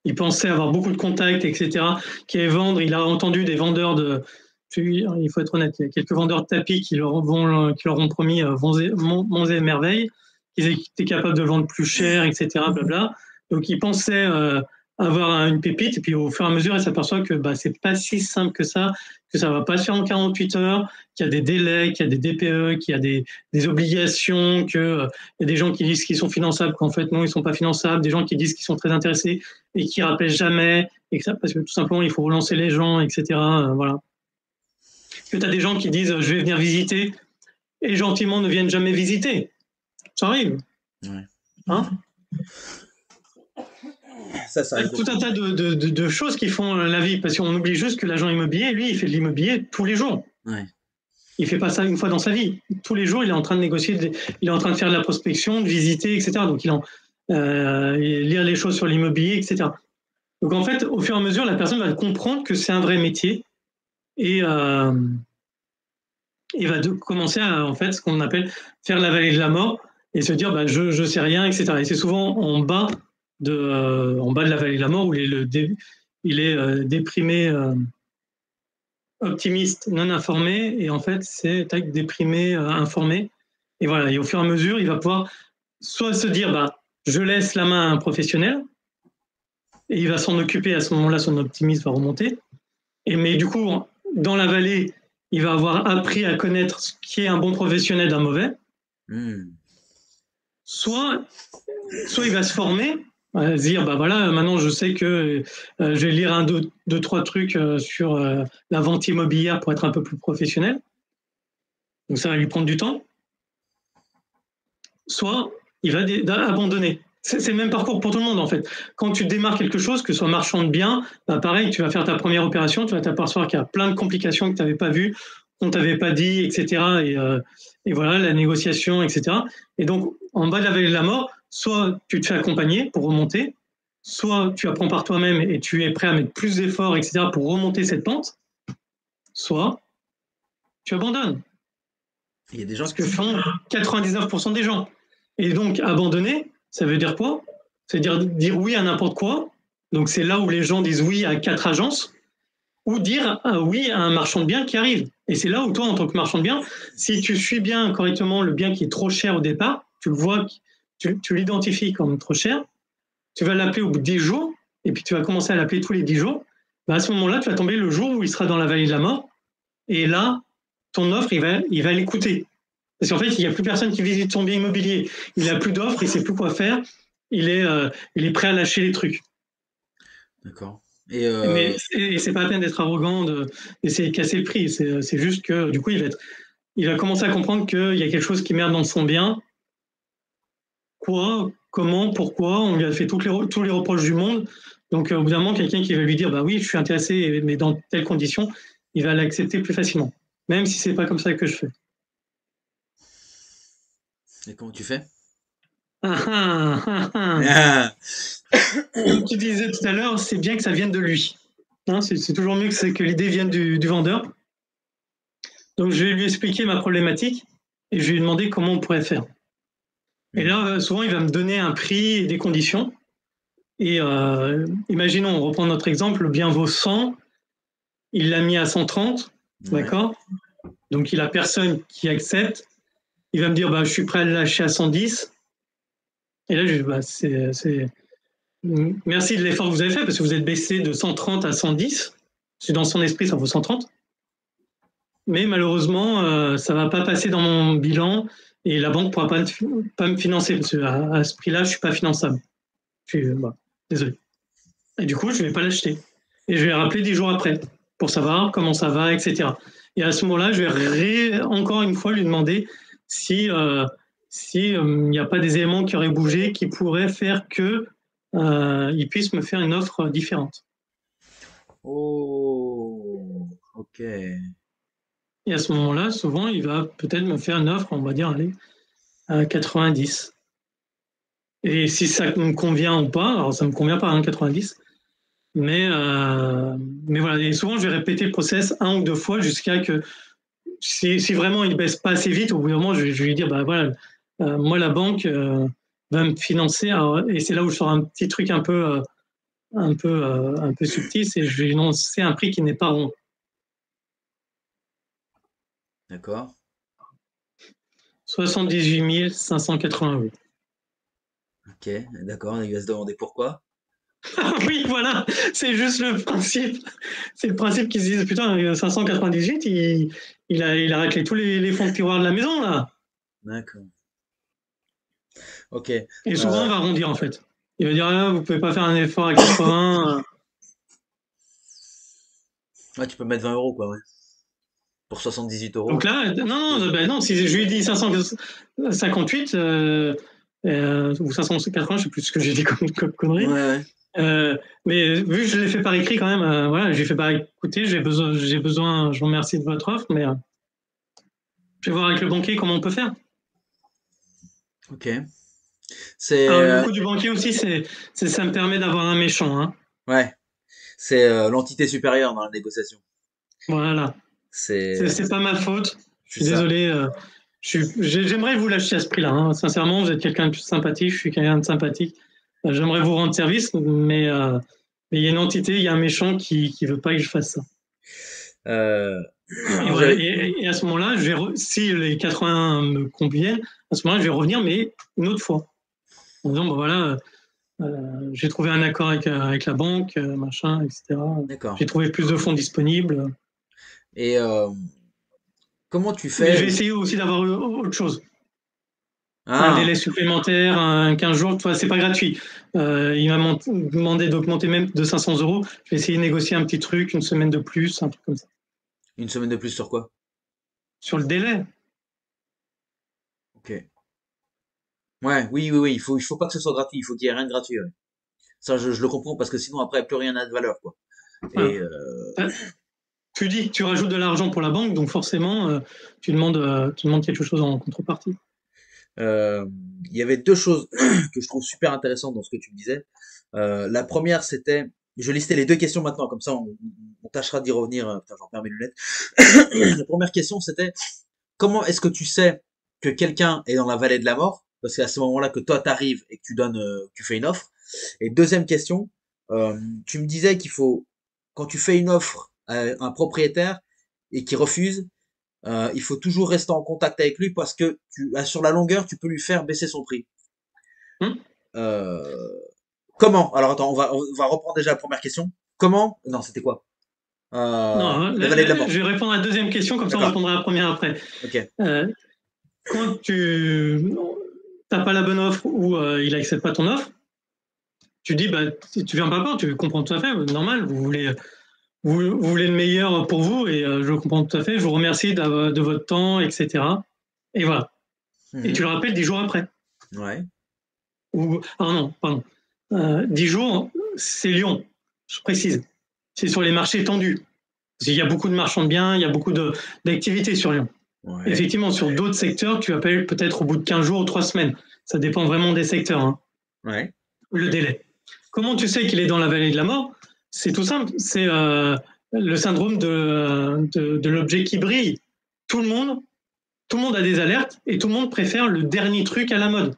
Il pensait avoir beaucoup de contacts, etc., qui allaient vendre. Il a entendu des vendeurs il faut être honnête, il y a quelques vendeurs de tapis qui leur ont promis monts et merveilles, qu'ils étaient capables de vendre plus cher, etc., blabla. Donc il pensait avoir une pépite, et puis au fur et à mesure, il s'aperçoit que c'est pas si simple que ça va pas se faire en 48 heures, qu'il y a des délais, qu'il y a des DPE, qu'il y a des obligations, qu'il y a des gens qui disent qu'ils sont finançables, qu'en fait non, ils sont pas finançables, des gens qui disent qu'ils sont très intéressés et qui rappellent jamais, et que ça, parce que tout simplement, il faut relancer les gens, etc. Voilà. Que tu as des gens qui disent je vais venir visiter et gentiment ne viennent jamais visiter. Ça arrive.
Ouais.
Hein?
Ça arrive.
Tout un tas de choses qui font la vie, parce qu'on oublie juste que l'agent immobilier, lui, il fait de l'immobilier tous les jours.
Ouais.
Il ne fait pas ça une fois dans sa vie. Tous les jours, il est en train de négocier, il est en train de faire de la prospection, de visiter, etc. Donc, il lire les choses sur l'immobilier, etc. Donc, en fait, au fur et à mesure, la personne va comprendre que c'est un vrai métier et va commencer à, en fait, ce qu'on appelle faire la vallée de la mort et se dire, je sais rien, etc. Et c'est souvent en bas de la vallée de la mort où il est déprimé, optimiste, non informé, et en fait, c'est déprimé, informé. Et voilà, et au fur et à mesure, il va pouvoir soit se dire, je laisse la main à un professionnel, et il va s'en occuper, à ce moment-là, son optimisme va remonter. Mais du coup, dans la vallée, il va avoir appris à connaître ce qui est un bon professionnel d'un mauvais. Soit il va se former, à se dire, voilà, maintenant je sais que je vais lire deux, trois trucs sur la vente immobilière pour être un peu plus professionnel. Donc ça va lui prendre du temps. Soit il va abandonner. C'est le même parcours pour tout le monde, en fait. Quand tu démarres quelque chose, que ce soit marchand de biens, pareil, tu vas faire ta première opération, tu vas t'apercevoir qu'il y a plein de complications que tu n'avais pas vues, qu'on ne t'avait pas dit, etc. Et voilà, la négociation, etc. Et donc, en bas de la vallée de la mort, soit tu te fais accompagner pour remonter, soit tu apprends par toi-même et tu es prêt à mettre plus d'efforts, etc., pour remonter cette pente, soit tu abandonnes.
Il y a des gens
ce que font 99% des gens. Et donc, abandonner, ça veut dire quoi? C'est-à-dire dire oui à n'importe quoi. Donc, c'est là où les gens disent oui à 4 agences, ou dire oui à un marchand de biens qui arrive. Et c'est là où toi, en tant que marchand de biens, si tu suis bien correctement le bien qui est trop cher au départ, tu le vois, tu l'identifies comme trop cher, tu vas l'appeler au bout de 10 jours, et puis tu vas commencer à l'appeler tous les 10 jours, à ce moment-là, tu vas tomber le jour où il sera dans la vallée de la mort, et là, ton offre, il va l'écouter. Parce qu'en fait, il n'y a plus personne qui visite son bien immobilier. Il n'a plus d'offres, il ne sait plus quoi faire. Il est prêt à lâcher les trucs.
D'accord.
Mais c'est pas la peine d'être arrogant, d'essayer de casser le prix. C'est juste que du coup, il va commencer à comprendre qu'il y a quelque chose qui merde dans son bien. Quoi, comment, pourquoi? On lui a fait tous les reproches du monde. Donc, au bout d'un moment, quelqu'un qui va lui dire, oui, je suis intéressé, mais dans telles conditions, il va l'accepter plus facilement. Même si c'est pas comme ça que je fais.
Et comment tu fais?
Comme tu disais tout à l'heure, c'est bien que ça vienne de lui. Hein, c'est toujours mieux que l'idée vienne du vendeur. Donc, je vais lui expliquer ma problématique et je vais lui demander comment on pourrait faire. Et là, souvent, il va me donner un prix et des conditions. Et imaginons, on reprend notre exemple, le bien vaut 100, il l'a mis à 130, d'accord? Donc, il n'a personne qui accepte. Il va me dire, je suis prêt à le lâcher à 110. Et là, je dis, merci de l'effort que vous avez fait, parce que vous êtes baissé de 130 à 110. Parce que dans son esprit, ça vaut 130. Mais malheureusement, ça ne va pas passer dans mon bilan et la banque ne pourra pas me financer, parce qu'à ce prix-là, je ne suis pas finançable. Bah, désolé. Et du coup, je ne vais pas l'acheter. Et je vais rappeler 10 jours après pour savoir comment ça va, etc. Et à ce moment-là, je vais encore une fois lui demander si il n'y a pas des éléments qui auraient bougé qui pourraient faire que il puisse me faire une offre différente.
Oh, ok.
Et à ce moment-là, souvent, il va peut-être me faire une offre, on va dire, allez, à 90. Et si ça me convient ou pas, alors ça me convient pas, 90, mais voilà. Et souvent, je vais répéter le process 1 ou 2 fois jusqu'à que si vraiment il baisse pas assez vite, au bout d'un moment, je vais lui dire, bah voilà, moi la banque va me financer, et c'est là où je sors un petit truc un peu subtil, c'est je vais énoncer un prix qui n'est pas rond.
D'accord.
78 580 €.
Ok, d'accord. Il va se demander pourquoi.
Oui, voilà, c'est juste le principe. C'est le principe qu'ils se disent, putain, 598, il a raclé tous les fonds de tiroir de la maison, là.
D'accord. Ok.
Et souvent, on va arrondir, en fait. Il va dire, ah, vous pouvez pas faire un effort à 80.
Ouais, tu peux mettre 20 euros, quoi, ouais. Pour 78
Donc
euros.
là, non, si je lui dis 558 ou 580, je sais plus ce que j'ai dit comme
Ouais,
connerie.
ouais.
Mais vu que je l'ai fait par écrit quand même, voilà, j'ai fait par écoutez, j'ai besoin, je vous remercie de votre offre, mais je vais voir avec le banquier comment on peut faire.
Ok. C'est,
Alors le coup du banquier aussi, ça me permet d'avoir un méchant, hein.
ouais. C'est l'entité supérieure dans la négociation.
Voilà.
C'est,
C'est pas ma faute. Je
c'est
suis
ça.
désolé. J'aimerais vous lâcher à ce prix-là, hein. Sincèrement, vous êtes quelqu'un de sympathique, je suis quelqu'un de sympathique. J'aimerais vous rendre service, mais il y a une entité, il y a un méchant qui veut pas que je fasse ça.
Euh,
Et voilà. Et à ce moment-là, si les 80 me conviennent, à ce moment-là, je vais revenir, mais une autre fois. En disant, bon voilà, j'ai trouvé un accord avec la banque, machin, etc.
d'accord.
J'ai trouvé plus de fonds disponibles.
Et comment tu
Mais je vais
fais?
essayer aussi d'avoir autre chose. Un
Ah,
délai supplémentaire, un 15 jours, c'est pas gratuit. Il m'a demandé d'augmenter même de 500 €. Je vais essayer de négocier un petit truc, une semaine de plus, un truc comme ça.
une semaine de plus sur quoi?
Sur le délai,
Ok. Ouais, oui, oui, oui. Il faut pas que ce soit gratuit. Il faut qu'il y ait rien de gratuit. Ouais. Ça, je le comprends parce que sinon après plus rien n'a de valeur, quoi. Et
voilà. Tu dis que tu rajoutes de l'argent pour la banque, donc forcément, tu demandes quelque chose en contrepartie.
euh, il y avait deux choses que je trouve super intéressantes dans ce que tu me disais. La première, c'était, je listais les deux questions maintenant, comme ça on tâchera d'y revenir. Putain, j'en perds mes lunettes. La première question, c'était comment est-ce que tu sais que quelqu'un est dans la vallée de la mort? Parce que c'est à ce moment-là que toi t'arrives et que tu donnes, tu fais une offre. Et deuxième question, tu me disais qu'il faut, quand tu fais une offre à un propriétaire et qu'il refuse, il faut toujours rester en contact avec lui parce que sur la longueur, tu peux lui faire baisser son prix.
Hum
Euh, comment? Alors attends, on va reprendre déjà la première question. Comment? Non, c'était quoi?
Non,
La vallée de la mort.
je vais répondre à la deuxième question, comme ça on
D'accord.
répondra à la première après.
Ok.
Euh, Quand tu n'as pas la bonne offre ou il n'accepte pas ton offre, tu dis, bah, si tu viens pas peur, tu comprends tout à fait, normal, vous voulez le meilleur pour vous et je le comprends tout à fait, je vous remercie de votre temps, etc. Et voilà. Et tu
Mhm.
le rappelles 10 jours après.
Ouais.
Ah non, pardon. 10 jours, c'est Lyon, je précise. C'est sur les marchés tendus. Parce qu'il y a beaucoup de marchands de biens, il y a beaucoup d'activités sur Lyon.
Ouais.
Effectivement, sur d'autres secteurs, tu appelles peut-être au bout de 15 jours ou 3 semaines. Ça dépend vraiment des secteurs, hein,
Ouais.
le délai. Comment tu sais qu'il est dans la vallée de la mort? C'est tout simple, c'est le syndrome de l'objet qui brille. Tout le, monde, tout le monde a des alertes et tout le monde préfère le dernier truc à la mode.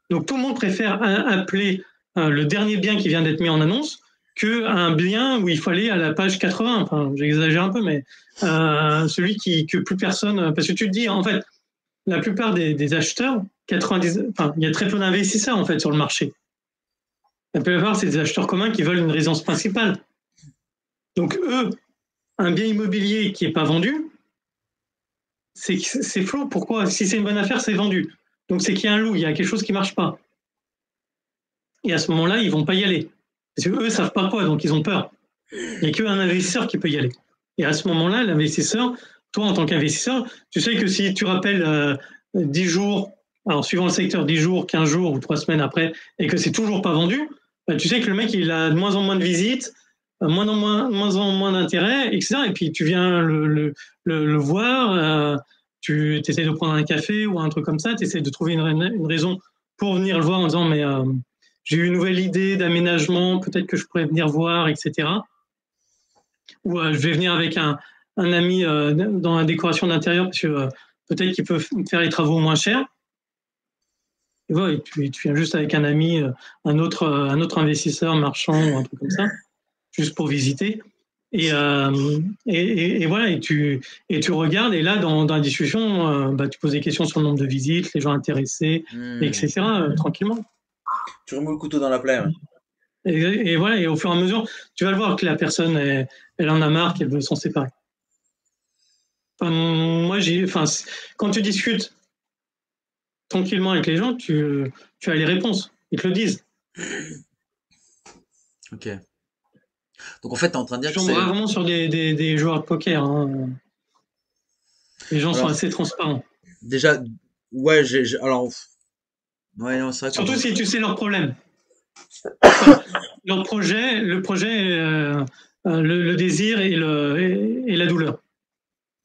Donc tout le monde préfère appeler le dernier bien qui vient d'être mis en annonce qu'un bien où il faut aller à la page 80. Enfin, j'exagère un peu, mais celui que plus personne... Parce que tu te dis, en fait, la plupart des acheteurs, 90, enfin, il y a très peu d'investisseurs en fait sur le marché. La plupart, c'est des acheteurs communs qui veulent une résidence principale. Donc eux, un bien immobilier qui n'est pas vendu, c'est flou. Pourquoi? Si c'est une bonne affaire, c'est vendu. Donc c'est qu'il y a un loup, il y a quelque chose qui ne marche pas. Et à ce moment-là, ils vont pas y aller. Parce qu'eux, savent pas quoi, donc ils ont peur. Il n'y a qu'un investisseur qui peut y aller. Et à ce moment-là, l'investisseur, toi, en tant qu'investisseur, tu sais que si tu rappelles 10 jours, alors suivant le secteur, 10 jours, 15 jours ou 3 semaines après, et que c'est toujours pas vendu, bah, tu sais que le mec, il a de moins en moins de visites, moins en moins d'intérêt, etc. Et puis tu viens le voir, tu essaies de prendre un café ou un truc comme ça, tu essaies de trouver une raison pour venir le voir en disant, mais j'ai eu une nouvelle idée d'aménagement, peut-être que je pourrais venir voir, etc. Ou je vais venir avec un ami dans la décoration d'intérieur parce que peut-être qu'il peut faire les travaux moins chers. Et voilà, et tu viens juste avec un ami, un autre investisseur, marchand ou un truc comme ça, juste pour visiter. Et voilà, et tu regardes, et là, dans la discussion, bah, tu poses des questions sur le nombre de visites, les gens intéressés, etc., tranquillement.
Tu remets le couteau dans la plaie. Ouais.
Et voilà, et au fur et à mesure, tu vas le voir que la personne, elle en a marre, qu'elle veut s'en séparer. Moi, quand tu discutes tranquillement avec les gens, tu as les réponses. Ils te le disent.
Ok. Donc en fait, tu es en train de dire
que c'est... rarement sur des joueurs de poker. Hein. Les gens sont assez transparents.
Déjà, ouais, alors... Ouais, non, c'est vrai.
Surtout si tu sais leurs problèmes. Leur projet, le désir et la douleur.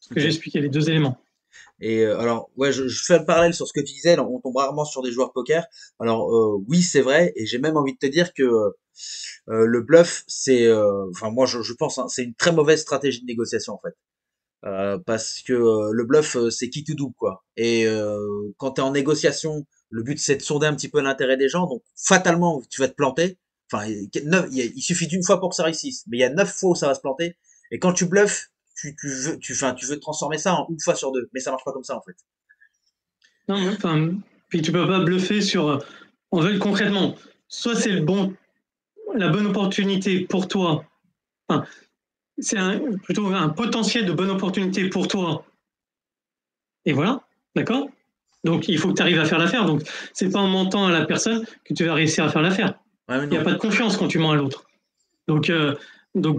Ce que j'ai expliqué, les deux éléments.
Et alors, ouais, je fais le parallèle sur ce que tu disais, on tombe rarement sur des joueurs de poker. Alors, oui, c'est vrai, et j'ai même envie de te dire que le bluff, c'est, enfin, moi, je pense, hein, c'est une très mauvaise stratégie de négociation, en fait. Parce que le bluff, c'est qui tout double, quoi. Et quand tu es en négociation, le but, c'est de sonder un petit peu l'intérêt des gens, donc fatalement, tu vas te planter. Enfin, il suffit d'une fois pour que ça réussisse, mais il y a 9 fois où ça va se planter. Et quand tu bluffes, tu veux transformer ça en une fois sur deux, mais ça marche pas comme ça en fait.
Non, enfin, puis tu peux pas bluffer sur. En fait, concrètement, soit c'est la bonne opportunité pour toi. Enfin, c'est plutôt un potentiel de bonne opportunité pour toi. Et voilà, d'accord. Donc il faut que tu arrives à faire l'affaire. Donc c'est pas en mentant à la personne que tu vas réussir à faire l'affaire. Il n'y a pas de confiance quand tu mens à l'autre. Donc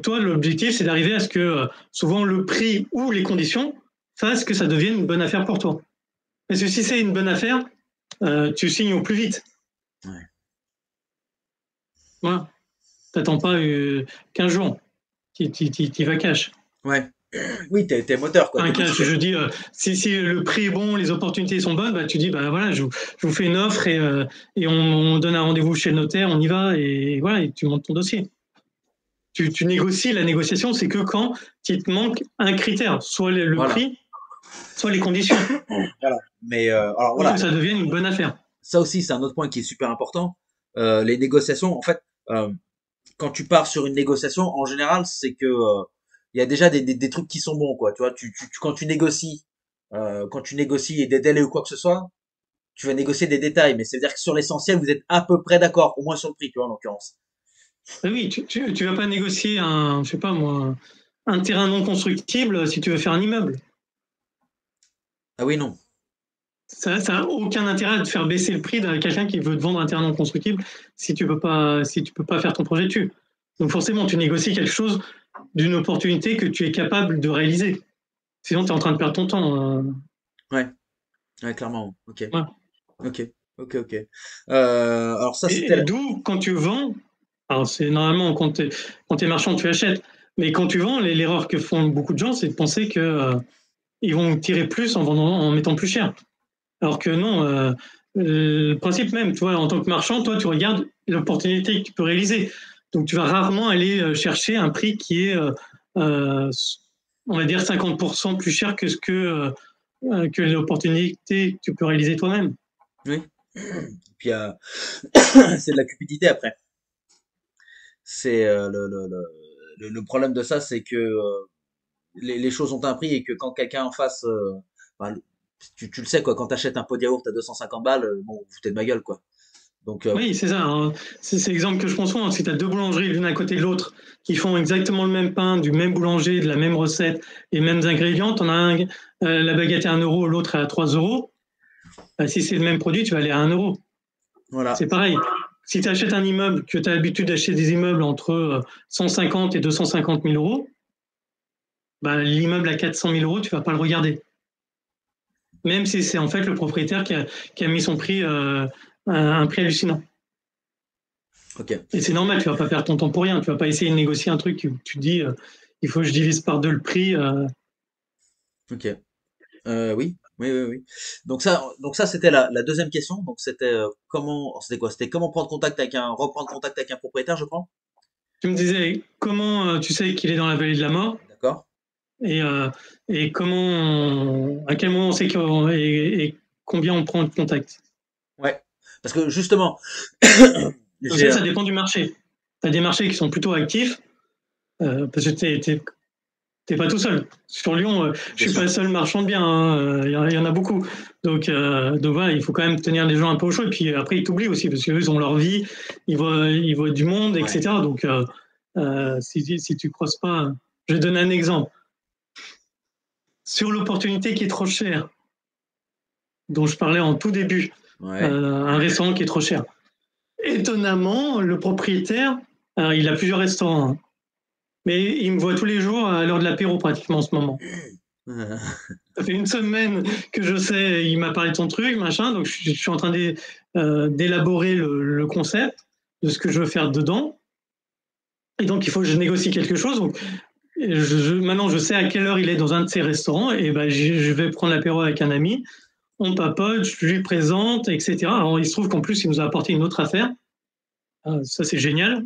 toi, l'objectif, c'est d'arriver à ce que souvent le prix ou les conditions fassent que ça devienne une bonne affaire pour toi. Parce que si c'est une bonne affaire, tu signes au plus vite.
Ouais.
Voilà. T'attends pas 15 jours. Tu vas cash.
Ouais. Oui, t'es moteur, quoi.
Un cash, je dis, si le prix est bon, les opportunités sont bonnes, bah, tu dis, bah voilà, je vous fais une offre et on donne un rendez-vous chez le notaire, on y va et voilà, et tu montes ton dossier. Tu négocies, la négociation, c'est que quand il te manque un critère, soit le prix, soit les conditions.
Voilà. Mais alors voilà.
Pour que ça devienne une bonne affaire.
Ça aussi, c'est un autre point qui est super important. Les négociations, en fait, quand tu pars sur une négociation, en général, c'est que il y a déjà des trucs qui sont bons, quoi. Tu vois, quand tu négocies, et des délais ou quoi que ce soit, tu vas négocier des détails, mais c'est-à-dire que sur l'essentiel, vous êtes à peu près d'accord, au moins sur le prix, tu vois, en l'occurrence.
Oui, tu vas pas négocier je sais pas moi, un terrain non constructible si tu veux faire un immeuble.
Ah oui, non.
Ça n'a aucun intérêt de faire baisser le prix de quelqu'un qui veut te vendre un terrain non constructible si tu peux pas faire ton projet dessus. Donc forcément, tu négocies quelque chose d'une opportunité que tu es capable de réaliser. Sinon, tu es en train de perdre ton temps.
Ouais, clairement. Ok.
Ouais.
Ok. Alors ça, c'était...
Et d'où, quand tu vends, alors c'est normalement quand tu es marchand, tu achètes, mais quand tu vends, l'erreur que font beaucoup de gens, c'est de penser que ils vont tirer plus en mettant plus cher. Alors que non, le principe même, tu vois, en tant que marchand, toi, tu regardes l'opportunité que tu peux réaliser. Donc, tu vas rarement aller chercher un prix qui est, on va dire, 50% plus cher que que l'opportunité que tu peux réaliser toi-même.
Oui. Puis c'est de la cupidité après. C'est le problème de ça, c'est que les choses ont un prix et que quand quelqu'un en face, bah, tu le sais quoi, quand t'achètes un pot de yaourt à 250 balles, bon, vous foutez de ma gueule quoi. Donc
Oui, c'est ça. Hein. C'est l'exemple que je prends souvent. Si tu as deux boulangeries l'une à côté de l'autre qui font exactement le même pain, du même boulanger, de la même recette, les mêmes ingrédients, tu en as la baguette est à 1 euro, l'autre est à 3 euros. Bah, si c'est le même produit, tu vas aller à 1 euro.
voilà.
C'est pareil. si tu achètes un immeuble, que tu as l'habitude d'acheter des immeubles entre 150 et 250 000 euros, bah, l'immeuble à 400 000 euros, tu vas pas le regarder. Même si c'est en fait le propriétaire qui a mis son prix, un prix hallucinant.
Ok.
Et c'est normal, tu vas pas perdre ton temps pour rien. Tu vas pas essayer de négocier un truc, tu te dis, il faut que je divise par 2 le prix.
Ok. Oui, oui, oui, oui. Donc ça, c'était la deuxième question. Donc c'était c'était quoi? C'était comment reprendre contact avec un propriétaire, je crois.
Tu me disais comment tu sais qu'il est dans la vallée de la mort
D'accord.
et, à quel moment on sait et combien on prend de contact.
Ouais. Parce que justement,
Aussi,
j'ai.
ça dépend du marché. Tu as des marchés qui sont plutôt actifs parce que t'es pas tout seul. Sur Lyon, je
Bien
suis pas
sûr.
le seul marchand de biens. Hein, y en a beaucoup. Donc voilà, il faut quand même tenir les gens un peu au chaud. Et puis après, ils t'oublient aussi parce qu'eux, ils ont leur vie, ils voient du monde,
Ouais.
etc. Donc si tu crosses pas, je vais donner un exemple. Sur l'opportunité qui est trop chère, dont je parlais en tout début,
Ouais.
un restaurant qui est trop cher. Étonnamment, le propriétaire, il a plusieurs restaurants, hein, mais il me voit tous les jours à l'heure de l'apéro pratiquement en ce moment. Ça fait une semaine que je sais, il m'a parlé de ton truc, machin, donc je suis en train d'élaborer le concept de ce que je veux faire dedans. Et donc, il faut que je négocie quelque chose. Donc, maintenant, je sais à quelle heure il est dans un de ces restaurants, et ben, je vais prendre l'apéro avec un ami, on papote, je lui présente, etc. Alors, il se trouve qu'en plus, il nous a apporté une autre affaire. Ça, c'est génial.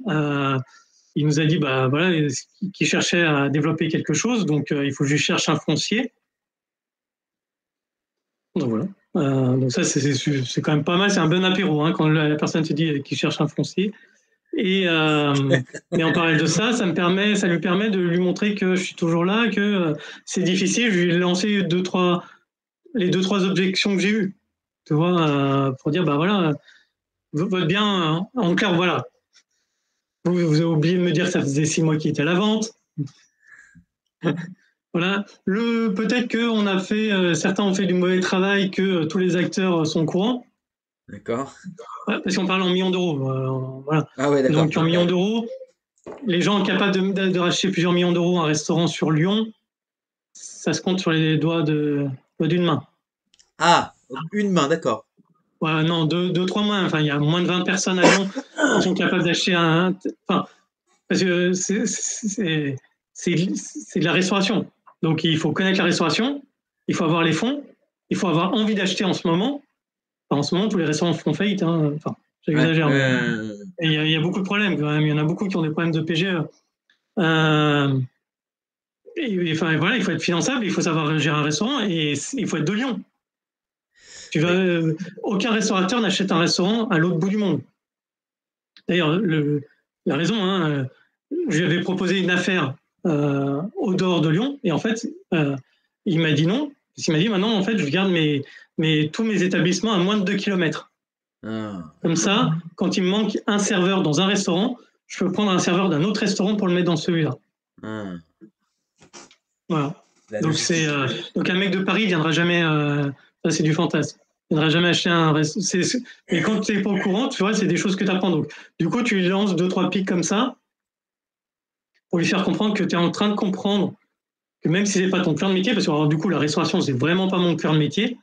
Il nous a dit bah, voilà, qu'il cherchait à développer quelque chose, donc il faut que je cherche un foncier. Donc voilà. Donc ça, c'est quand même pas mal. C'est un bon apéro hein, quand la personne te dit qu'il cherche un foncier. Et en parallèle de ça, ça lui permet de lui montrer que je suis toujours là, que c'est difficile. Je lui ai lancé les deux trois objections que j'ai eues, tu vois, pour dire bah voilà, votre bien, en clair, voilà. Vous avez oublié de me dire que ça faisait 6 mois qu'il était à la vente. Voilà. Peut-être que certains ont fait du mauvais travail, que tous les acteurs sont au courant.
D'accord.
Ouais, parce qu'on parle en millions d'euros. Voilà.
Ah ouais, d'accord.
Donc en millions d'euros, les gens capables de racheter plusieurs millions d'euros un restaurant sur Lyon, ça se compte sur les doigts d'une main.
Ah, une main, d'accord.
Ouais, non, deux, trois mains. Enfin, il y a moins de 20 personnes à Lyon qui sont capables d'acheter Enfin, parce que c'est de la restauration. Donc il faut connaître la restauration, il faut avoir les fonds, il faut avoir envie d'acheter en ce moment. Enfin, en ce moment, tous les restaurants font faillite. Hein. Enfin,
Ouais.
j'exagère, mais il y a beaucoup de problèmes quand même. Il y en a beaucoup qui ont des problèmes de PGE. Enfin, voilà, il faut être finançable, il faut savoir gérer un restaurant et il faut être de Lyon.
Oui.
Aucun restaurateur n'achète un restaurant à l'autre bout du monde. D'ailleurs, la raison, hein, je lui avais proposé une affaire au dehors de Lyon et en fait, il m'a dit non. Il m'a dit maintenant, en fait, je garde tous mes établissements à moins de 2 km.
Ah.
Comme ça, quand il me manque un serveur dans un restaurant, je peux prendre un serveur d'un autre restaurant pour le mettre dans celui-là.
Ah.
Voilà.
La
Donc,
logistique.
donc un mec de Paris ne viendra jamais. Ça, c'est du fantasme. Il ne viendra jamais acheter un restaurant. Mais quand tu n'es pas au courant, tu vois, c'est des choses que tu apprends. Donc, du coup, tu lui lances 2-3 pics comme ça pour lui faire comprendre que tu es en train de comprendre que même si ce n'est pas ton cœur de métier, parce que alors, du coup, la restauration, c'est vraiment pas mon cœur de métier,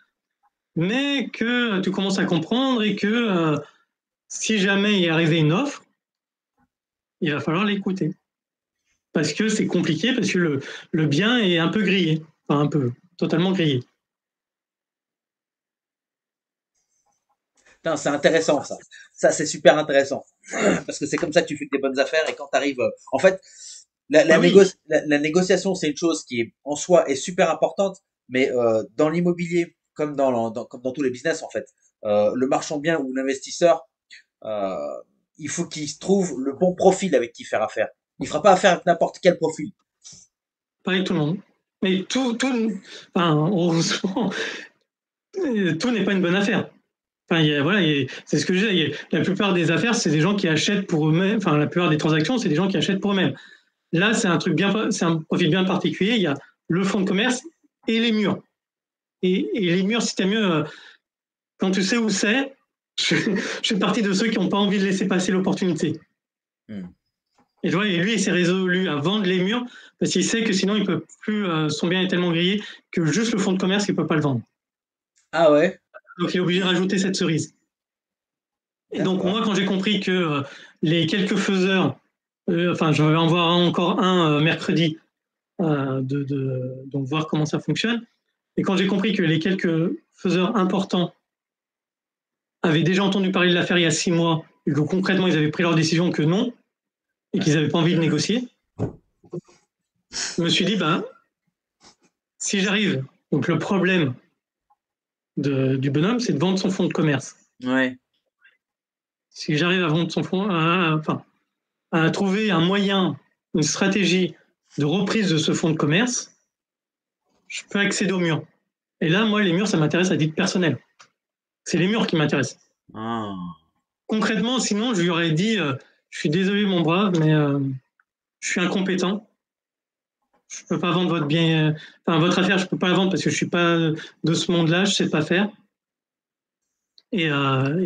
mais que tu commences à comprendre et que si jamais il est arrivé une offre, il va falloir l'écouter. Parce que c'est compliqué, parce que le bien est un peu grillé. Enfin, un peu, totalement grillé.
Putain, c'est intéressant ça. Ça, c'est super intéressant. Parce que c'est comme ça que tu fais des bonnes affaires et quand tu arrives. En fait,
Ah oui,
la négociation, c'est une chose qui est, en soi est super importante, mais dans l'immobilier, comme dans tous les business en fait, le marchand bien ou l'investisseur, euh, il faut qu'il trouve le bon profil avec qui faire affaire. Il fera pas affaire avec n'importe quel profil.
pas avec tout le monde. Mais enfin, heureusement, tout n'est pas une bonne affaire. Enfin, voilà, c'est ce que je disais. La plupart des affaires, c'est des gens qui achètent pour eux-mêmes. Enfin, la plupart des transactions, c'est des gens qui achètent pour eux-mêmes. Là, c'est un profil bien particulier. Il y a le fonds de commerce et les murs. Et les murs, si tu mieux, quand tu sais où c'est, Je fais partie de ceux qui n'ont pas envie de laisser passer l'opportunité. Et lui, il s'est résolu à vendre les murs parce qu'il sait que sinon, il peut plus. Son bien est tellement grillé que juste le fonds de commerce, il peut pas le vendre.
Ah ouais.
Donc, il est obligé de rajouter cette cerise. Et donc, moi, quand j'ai compris que les quelques faiseurs, je vais en voir encore un mercredi, donc voir comment ça fonctionne. Et quand j'ai compris que les quelques faiseurs importants avaient déjà entendu parler de l'affaire il y a 6 mois et que concrètement, ils avaient pris leur décision que non et qu'ils n'avaient pas envie de négocier, je me suis dit, si j'arrive, donc le problème du bonhomme, c'est de vendre son fonds de commerce.
Ouais.
Si j'arrive à vendre son fonds, à trouver un moyen, une stratégie de reprise de ce fonds de commerce, je peux accéder aux murs. Et là, moi, les murs, ça m'intéresse à titre personnel. C'est les murs qui m'intéressent.
Ah.
Concrètement, sinon, je lui aurais dit, je suis désolé, mon brave, mais je suis incompétent. Je peux pas vendre votre bien, votre affaire, je peux pas la vendre parce que je suis pas de ce monde-là, je sais pas faire. Et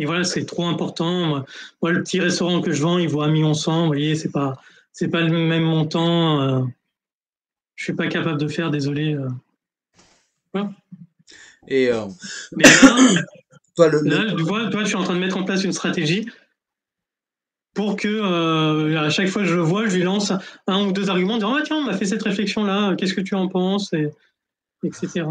voilà, c'est trop important. Moi, le petit restaurant que je vends, il vaut 1,1 million. Vous voyez, c'est pas le même montant. Je suis pas capable de faire, désolé. Voilà.
Et
mais là,
toi,
toi, je suis en train de mettre en place une stratégie pour que à chaque fois que je le vois, je lui lance un ou deux arguments, en disant tiens, on m'a fait cette réflexion-là, qu'est-ce que tu en penses, etc.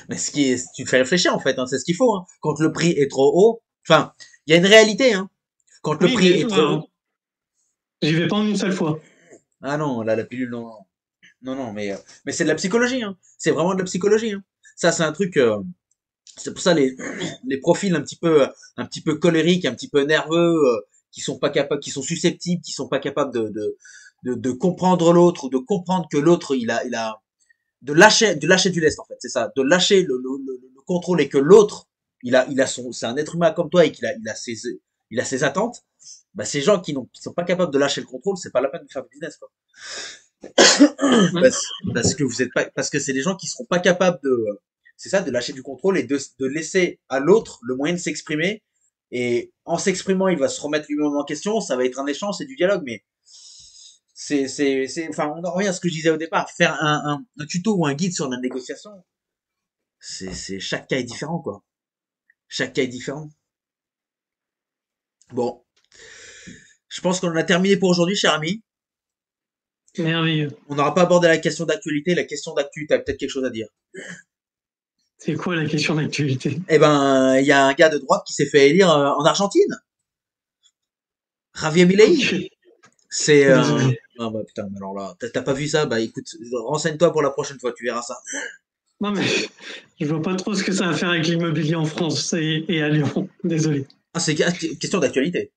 Mais tu te fais réfléchir en fait, hein, c'est ce qu'il faut. Hein. Quand le prix est trop haut, enfin, il y a une réalité. Hein. Quand le prix est trop haut.
J'y vais pas en une seule fois.
Ah non, là, la pilule, non. Non, mais c'est de la psychologie. Hein. C'est vraiment de la psychologie. Hein. Ça, c'est un truc. C'est pour ça les profils un petit peu colériques, un petit peu nerveux, qui sont pas capables, qui sont susceptibles, qui sont pas capables de comprendre l'autre ou de comprendre que l'autre il a de lâcher du lest en fait, c'est ça, de lâcher le contrôle et que l'autre c'est un être humain comme toi et il a ses attentes. Bah ces gens qui sont pas capables de lâcher le contrôle, c'est pas la peine de faire du business quoi. Parce que vous êtes pas, parce que c'est des gens qui seront pas capables c'est ça, de lâcher du contrôle et de laisser à l'autre le moyen de s'exprimer. Et en s'exprimant, il va se remettre lui-même en question. Ça va être un échange, c'est du dialogue, mais enfin, on en revient à ce que je disais au départ. Faire un tuto ou un guide sur la négociation, chaque cas est différent, quoi. Chaque cas est différent. Bon. Je pense qu'on en a terminé pour aujourd'hui, cher ami.
Merveilleux.
On n'aura pas abordé la question d'actualité. La question d'actu, t'as peut-être quelque chose à dire.
C'est quoi la question d'actualité?
Eh ben, il y a un gars de droite qui s'est fait élire en Argentine. Javier Milei. Okay. C'est ah bah putain, alors là, t'as pas vu ça? Bah écoute, renseigne-toi pour la prochaine fois, tu verras ça.
Non mais je vois pas trop ce que ça a à faire avec l'immobilier en France et à Lyon. Désolé.
Ah, c'est question d'actualité.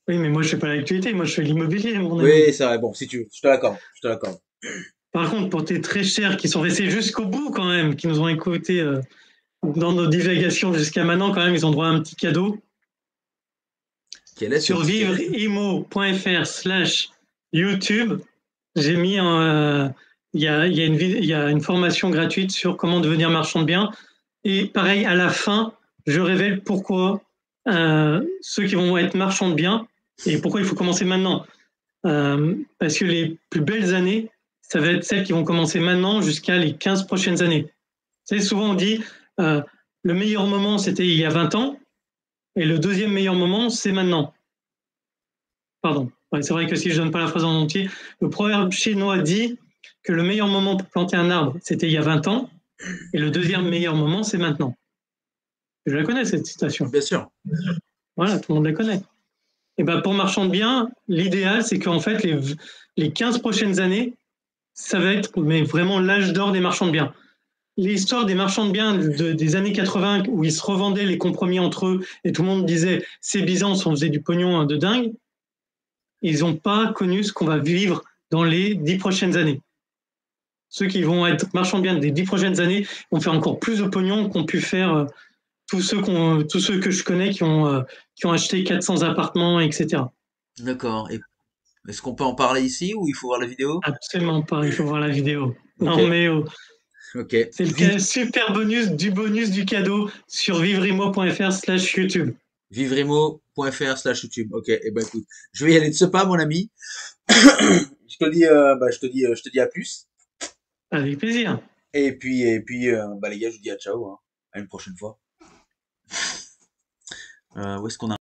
Oui, mais moi je fais pas l'actualité, moi je fais l'immobilier, mon ami.
Oui, c'est vrai. Bon, si tu veux, je te l'accorde.
Par contre, pour tes très chers qui sont restés jusqu'au bout quand même, qui nous ont écoutés dans nos divagations jusqu'à maintenant, quand même, ils ont droit à un petit cadeau. Sur vivreimo.fr/YouTube, j'ai mis il y a une formation gratuite sur comment devenir marchand de biens. Et pareil, à la fin, je révèle pourquoi ceux qui vont être marchands de biens et pourquoi il faut commencer maintenant. Parce que les plus belles années, ça va être celles qui vont commencer maintenant jusqu'à les 15 prochaines années. Vous savez, souvent on dit le meilleur moment, c'était il y a 20 ans, et le deuxième meilleur moment, c'est maintenant. Pardon. Ouais, c'est vrai que si je ne donne pas la phrase en entier, le proverbe chinois dit que le meilleur moment pour planter un arbre, c'était il y a 20 ans, et le deuxième meilleur moment, c'est maintenant. Je la connais, cette citation.
Bien sûr.
Voilà, tout le monde la connaît. Et ben pour marchand de biens, l'idéal, c'est qu'en fait, les 15 prochaines années, ça va être mais vraiment l'âge d'or des marchands de biens. L'histoire des marchands de biens des années 80, où ils se revendaient les compromis entre eux, et tout le monde disait « c'est Byzance, on faisait du pognon de dingue », ils n'ont pas connu ce qu'on va vivre dans les 10 prochaines années. Ceux qui vont être marchands de biens des 10 prochaines années vont faire encore plus de pognon qu'ont pu faire tous ceux que je connais qui ont acheté 400 appartements, etc.
D'accord. Et est-ce qu'on peut en parler ici ou il faut voir la vidéo?
Absolument pas, il faut voir la vidéo.
Okay.
Non, mais
Ok.
C'est le super bonus du cadeau sur vivrimo.fr/YouTube.
Vivremo.fr/YouTube. Ok. Et ben écoute, je vais y aller de ce pas, mon ami. Je te dis à plus.
Avec plaisir.
Bah, les gars, je vous dis à ciao, hein. À une prochaine fois. Où est-ce qu'on a